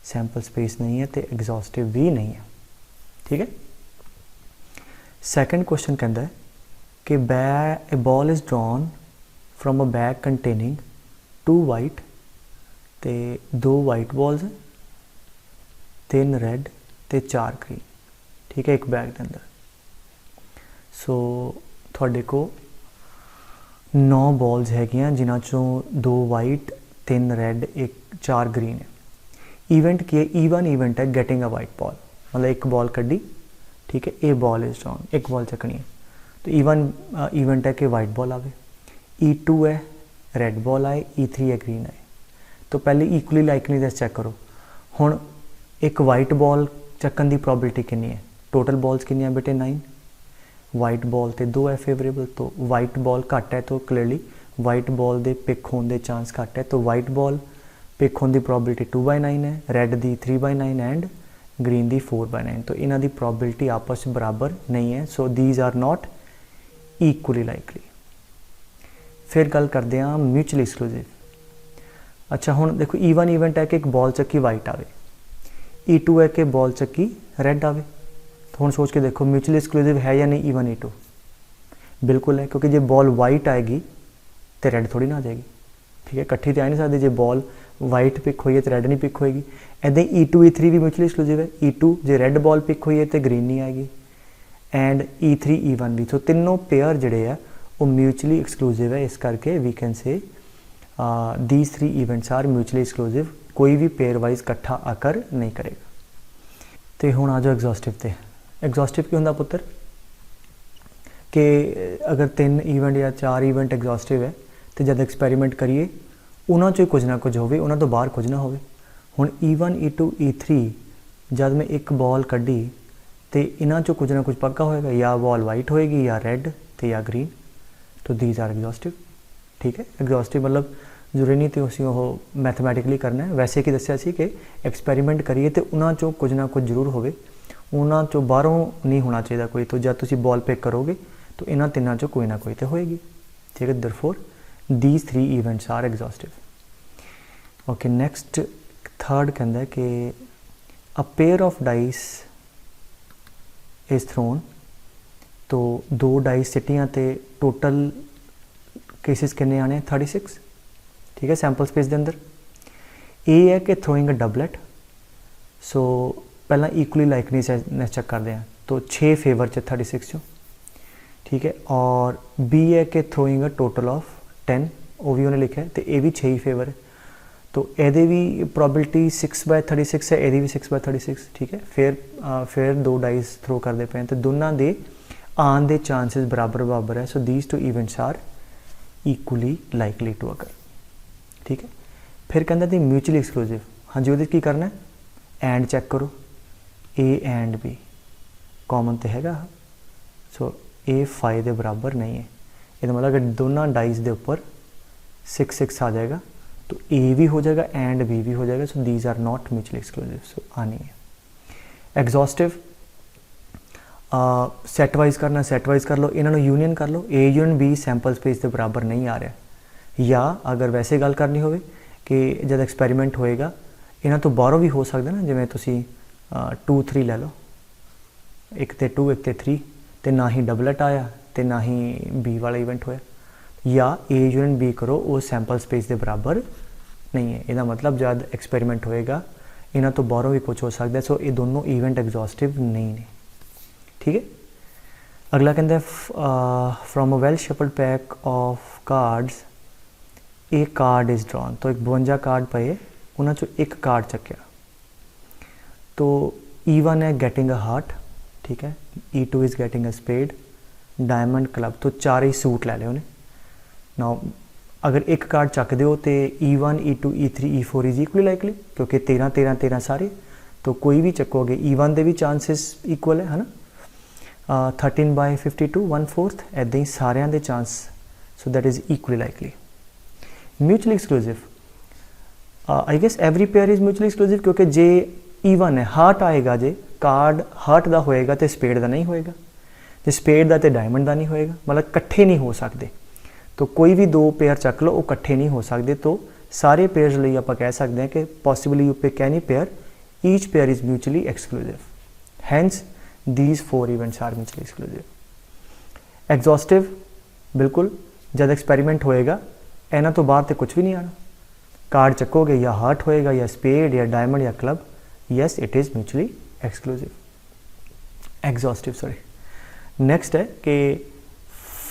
S1: sample space नहीं है, तो एग्जॉस्टिव भी नहीं है। ठीक है। सेकंड क्वेश्चन कहता है कि a ball is drawn from a bag containing 2 white, तो 2 वाइट बॉल्स हैं, 3 रैड तो 4 ग्रीन। ठीक है, एक बैग के अंदर। सो थोड़े को 9 बॉल्स हैगियां, जिन्हां चों 2 वाइट 3 रैड 4 ग्रीन है। इवेंट की है, E1 इवेंट है गेटिंग अ वाइट बॉल, मतलब एक बॉल कड्डी। ठीक है, ए बॉल इज ड्रॉन, एक बॉल चकनी है, तो E1 इवेंट है कि वाइट बॉल आवे। E2 है रैड बॉल आए, E3 है ग्रीन आए। तो पहले इक्वली लाइकलीनेस चेक करो। हुण एक वाइट बॉल चक्कन की प्रोबेबिलिटी कितनी है? टोटल बॉल्स कितनी है बेटे? 9। वाइट बॉल तो 2 है फेवरेबल, तो वाइट बॉल घट है, तो क्लीयरली वाइट बॉल के पिक होने के चांस घट है, तो वाइट बॉल पिक होने की प्रोबेबिलिटी 2/9 है, रैड की 3/9 एंड ग्रीन की 4/9। तो इन्हां दी प्रोबेबिलिटी आपस में बराबर नहीं है। So these are not equally likely. फिर गल करते हैं म्यूचुअली एक्सक्लूसिव। अच्छा, हुण देखो E1 इवेंट है कि एक बॉल चक्की वाइट आवे, E2 है कि बॉल चक्की रैड आवे। तो हुण सोच के देखो म्यूचुअली एक्सक्लूसिव है या नहीं E1 E2? बिल्कुल है, क्योंकि जो बॉल वाइट आएगी तो रैड थोड़ी ना आ जाएगी। ठीक है, इकट्ठी तो आ नहीं सकती, जो बॉल वाइट पिक हुई है तो रैड नहीं पिक होएगी। ऐसे E2 E3 भी म्यूचुअली एक्सक्लूसिव है। E2 जो रैड बॉल पिक हुई है तो ग्रीन नहीं आएगी, एंड E3 E1 भी। तो तीनों पेयर जड़े है वो म्यूचुअली एक्सक्लूसिव है। इस करके we can say these 3 events are mutually exclusive. कोई भी पेयर वाइज इकट्ठा आकर नहीं करेगा। तो हुण आ जाओ एग्जॉस्टिव ते। एग्जॉस्टिव की होंदा पुत्र कि अगर 3 इवेंट या 4 इवेंट एग्जॉस्टिव है, तो जब एक्सपेरीमेंट करिए उन्होंने चो कुछ ना कुछ होवे, उन्होंने तो बाहर कुछ ना होवे। हुण E1 E2 E3 जब मैं एक बॉल कड्डी तो इन्हां चो कुछ ना कुछ पक्का होएगा, या बॉल वाइट होएगी या रैड तो या ग्रीन। तो दीज आर एग्जॉस्टिव। ठीक है, एग्जॉस्टिव मतलब जरूरी नहीं तो असीं वो मैथमैटिकली करना है। वैसे कि दस्सिया सी कि एक्सपेरीमेंट करिए तो उन्हां चो कुछ ना कुछ जरूर होवे, उन्हां चो बाहरों नहीं होना चाहिए कोई। तो जब तुसीं बॉल पिक करोगे तो इन्हां तिन्नां चो कोई ना कोई तो होएगी। ठीक है, therefore these 3 events are exhaustive. Okay, next third कहता है कि a pair of dice is thrown, तो 2 डाइस सिटियां ते टोटल केसिस कितने आने 36, ठीक है, सैंपल स्पेस के अंदर। ए है कि थ्रोइंग अ डबलेट, सो पहला इक्वली लाइकनेस चेक करते हैं, तो 6 फेवर च 36 चो, ठीक है। और बी है कि थ्रोइंग अ टोटल ऑफ 10, वो भी उन्हें लिखा है, तो ये भी 6 ही फेवर है, तो ये भी प्रॉबिलिटी 6/36 है, ये भी 6/36, ठीक है। फिर 2 डाइस थ्रो करते पे, तो दोनों के आन के चांसिस बराबर बराबर है, so these 2 events are equally likely to occur, ठीक है। फिर कहता थी म्यूचुअली एक्सक्लूसिव, हाँ जी, वो की करना है, एंड चेक करो, ए एंड बी कॉमन तो हैगा, सो ए 5 के बराबर नहीं है, ये मतलब कि दोनों डाइस के उपर 6 आ जाएगा, तो ए भी हो जाएगा एंड बी भी हो जाएगा, so these are not mutually exclusive, so आनी है। एग्जॉस्टिव सैट वाइज करना, सैट वाइज कर लो, इन्होंने यूनियन कर लो, A union B sample space के बराबर नहीं आ रहा, या अगर वैसे गल करनी हो कि जब एक्सपैरीमेंट होएगा इन्हों तो बाहरों भी हो सकता ना, जिमें तुसी 2 3 ले लो, एक तो 2 एक तो 3, तो ना ही डबलेट आया तो ना ही बी वाला इवेंट होया, या ए यूनियन बी करो वो सैंपल स्पेस के बराबर नहीं है, इसका मतलब जब एक्सपैरीमेंट होएगा इन्हों तो बाहरों भी कुछ हो सकता है, सो ये दोनों इवेंट एग्जॉस्टिव नहीं ने, ठीक है। अगला कहते from a well shuffled pack of cards A card is drawn, तो एक 52 कार्ड पे, उन्होंने चो एक कार्ड चक्या, तो E1 है गेटिंग अ हार्ट, ठीक है, E2 is getting a spade, diamond club, तो 4 ही सूट ले लिया उन्हें। नाउ अगर एक कार्ड चक दो तो E1 E2 E3 E4 is equally likely, क्योंकि 13 13 13 सारे, तो कोई भी चकोगे E1 के भी चांसिस इक्वल है ना, 13/52 1/4, ऐदा ही सारिया के chance, so that is equally likely. Mutually exclusive, I guess every pair is mutually exclusive, क्योंकि जे E1 है हार्ट आएगा, जे कार्ड हार्ट का होएगा तो स्पेड का नहीं होएगा, जो स्पेड का तो डायमंड का नहीं होएगा, मतलब कट्ठे नहीं हो सकते, तो कोई भी 2 पेयर चक लो वो कट्ठे नहीं हो सकते, तो सारे पेयर्स लिए आप कह सकते हैं कि possibly you pick any pair, each pair is mutually exclusive, hence these 4 events are mutually exclusive. Exhaustive बिल्कुल जब एक्सपैरीमेंट होएगा इन्हों तो बाहर तो कुछ भी नहीं आना, कार्ड चकोगे या हार्ट होएगा या स्पेड या डायमंड या club, yes it is mutually exclusive, exhaustive sorry. Next है कि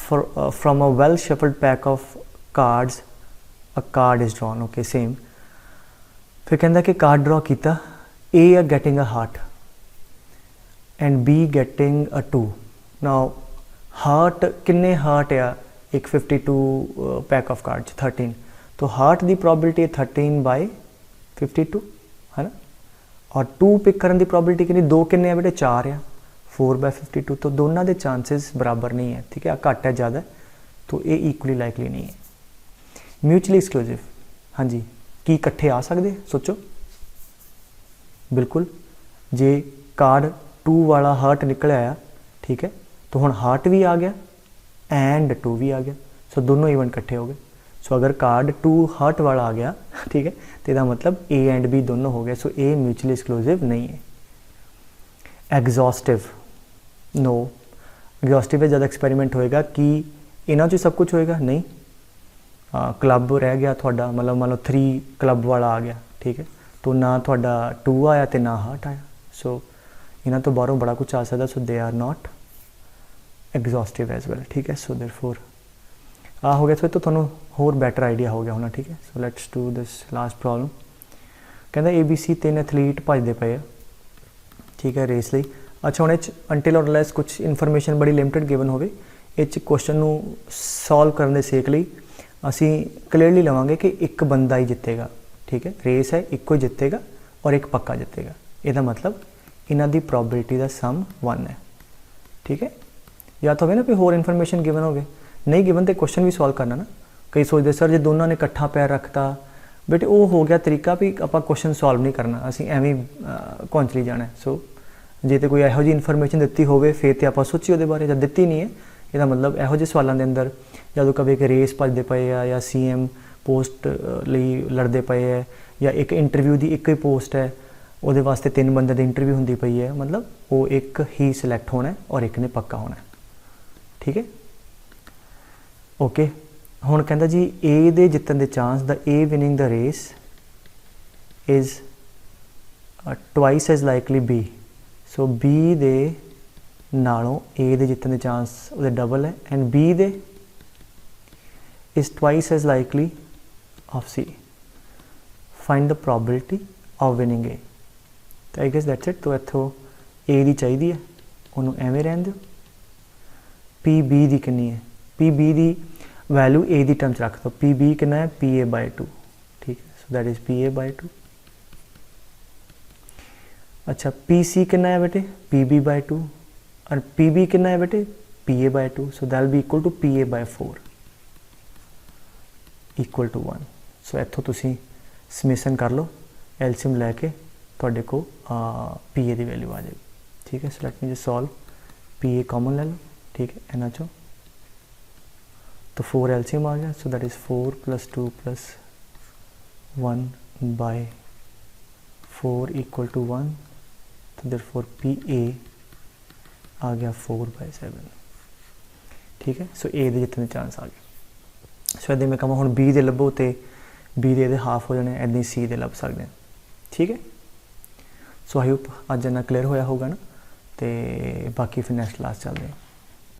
S1: from a well shuffled pack of cards a card is drawn, okay same. फिर कहता कि कार्ड ड्रॉ किया, A R getting a heart and be getting a 2, now heart किन्ने heart आ, एक 52 pack of card 13, तो heart की probability है 13/52 है ना, और 2 पिक करने की प्रॉबिलिटी कितनी, 2 किन्ने बेटे 4 आ, 4/52, तो दोनों के चांसिस बराबर नहीं है, ठीक है, घट है ज़्यादा, तो ये इक्वली लाइकली नहीं है। म्यूचुअली एक्सक्लूसिव, हाँ जी, की इकट्ठे आ सकते, सोचो, बिल्कुल, जे कार्ड 2 वाला हार्ट निकल आया, ठीक है, तो हुण हार्ट भी आ गया एंड 2 भी आ गया, सो दोनों इवेंट इकट्ठे हो गए, सो अगर कार्ड 2 हार्ट वाला आ गया, ठीक है, तो इसका मतलब ए एंड बी दोनों हो गए, सो ए म्यूचुअली एक्सक्लूसिव नहीं है। एग्जॉस्टिव नो, एग्जॉस्टिव जब एक्सपैरीमेंट होएगा कि इन्हों सब कुछ होएगा नहीं, क्लब रह गया थोड़ा, मतलब मान लो 3 क्लब वाला आ गया, ठीक है, तो ना थोड़ा 2 आया तो ना हार्ट आया, सो इन्हों तो बाहरों बड़ा कुछ आ सकता, so they are not exhaustive as well, ठीक है। सो देयरफॉर हो गया, तो थोड़ा होर बैटर आइडिया हो गया होना, ठीक है। So let's do this last problem. कहता ABC 3 एथलीट भजते पे, ठीक है, रेस ਲਈ। अच्छा हुण अंटिल और लैस कुछ इन्फॉर्मेशन बड़ी लिमिटेड गिवन हो, क्वेश्चन सॉल्व करने के सेक ਲਈ असी क्लीयरली लवांगे कि एक बंदा ही जितेगा, ठीक है, रेस है एक ही जितेगा और एक पक्का जितेगा, इसका मतलब इन्हों की प्रॉबिलिटी का सम 1 है, ठीक है। या तो हो ना कोई होर इन्फॉर्मेशन गिवन हो, नहीं गिवन तो क्वेश्चन भी सॉल्व करना ना, कई सोचते सर जो दोनों ने इकट्ठा पैर रखता, बट वो हो गया तरीका भी आप क्वेश्चन सॉल्व नहीं करना, असी एवं घौंचली जाना है। सो जे तो कोई यहो जी इन्फॉर्मेशन दी हो फिर तो आप सोची वो बारे, जब दी नहीं है इसका मतलब यहो ਜਿਹੇ सवालों के अंदर जो कभी कि रेस भजते पे या CM पोस्ट लड़ते पे है, या एक इंटरव्यू की एक ही पोस्ट है, ਉਹਦੇ ਵਾਸਤੇ 3 ਬੰਦੇ ਦੀ ਇੰਟਰਵਿਊ ਹੁੰਦੀ ਪਈ ਹੈ, मतलब वो एक ही सिलेक्ट होना है और एक ने पक्का होना है, ठीक है। ओके, ਹੁਣ ਕਹਿੰਦਾ ਜੀ A ਦੇ ਜਿੱਤਣ ਦੇ chance the A winning the race is twice as likely B, so B ਦੇ ਨਾਲੋਂ A ਦੇ ਜਿੱਤਣ ਦੇ ਚਾਂਸ ਉਹਦੇ ਡਬਲ ਹੈ, ਐਂਡ B ਦੇ is twice as likely of C. Find the probability of winning A. तो I guess that's it. तो इत्थों A ਦੀ ਚਾਹੀਦੀ ਹੈ, ਉਹਨੂੰ ਐਵੇਂ ਰਹਿਣ ਦਿਓ। P B ਦੀ ਕਿੰਨੀ ਹੈ? P B the value A the term 'ਚ ਰੱਖ ਦਿਓ। P B ਕਿੰਨਾ ਹੈ? PA/2, ਠੀਕ ਹੈ। So that is PA/2। अच्छा, P C कितना है बेटे? PB/2, और P B कितना है बेटे? PA/2, so that will be equal to PA/4 equal to 1। So इत्थों तुसीं ਸਮੇਸ਼ਨ कर लो, एलसीएम लैके तुहाडे को PA की वैल्यू आ जाएगी, ठीक है। So let me just solve. PA common ले लो, ठीक है, इन्हां चों तो 4 एलसीएम आ गया, so that is 4 + 2 + 1/4 equal to 1, तो देयरफॉर PA आ गया 4/7, ठीक है। सो A ਦੇ ਜਿੱਤਣ ਦੇ ਚਾਂਸ ਆ ਗਏ। ਸੋ ਇੱਦਾਂ ਮੈਂ ਕਹਾਂ ਹੁਣ B ਦੇ ਲੱਭੋ ਤੇ B ਦੇ ਇਹਦੇ ਹਾਫ ਹੋ ਜਾਣੇ, ਇੱਦਾਂ C ਦੇ ਲੱਭ ਸਕਦੇ ਹਾਂ, ਠੀਕ ਹੈ। ਸੋ ਆਈ ਹੋਪ ਅੱਜ ਇੰਨਾ ਕਲੀਅਰ ਹੋਇਆ ਹੋਊਗਾ ਨਾ, ਤੇ ਬਾਕੀ ਫਿਰ ਨੈਕਸਟ ਕਲਾਸ ਚੱਲਦੇ ਹਾਂ।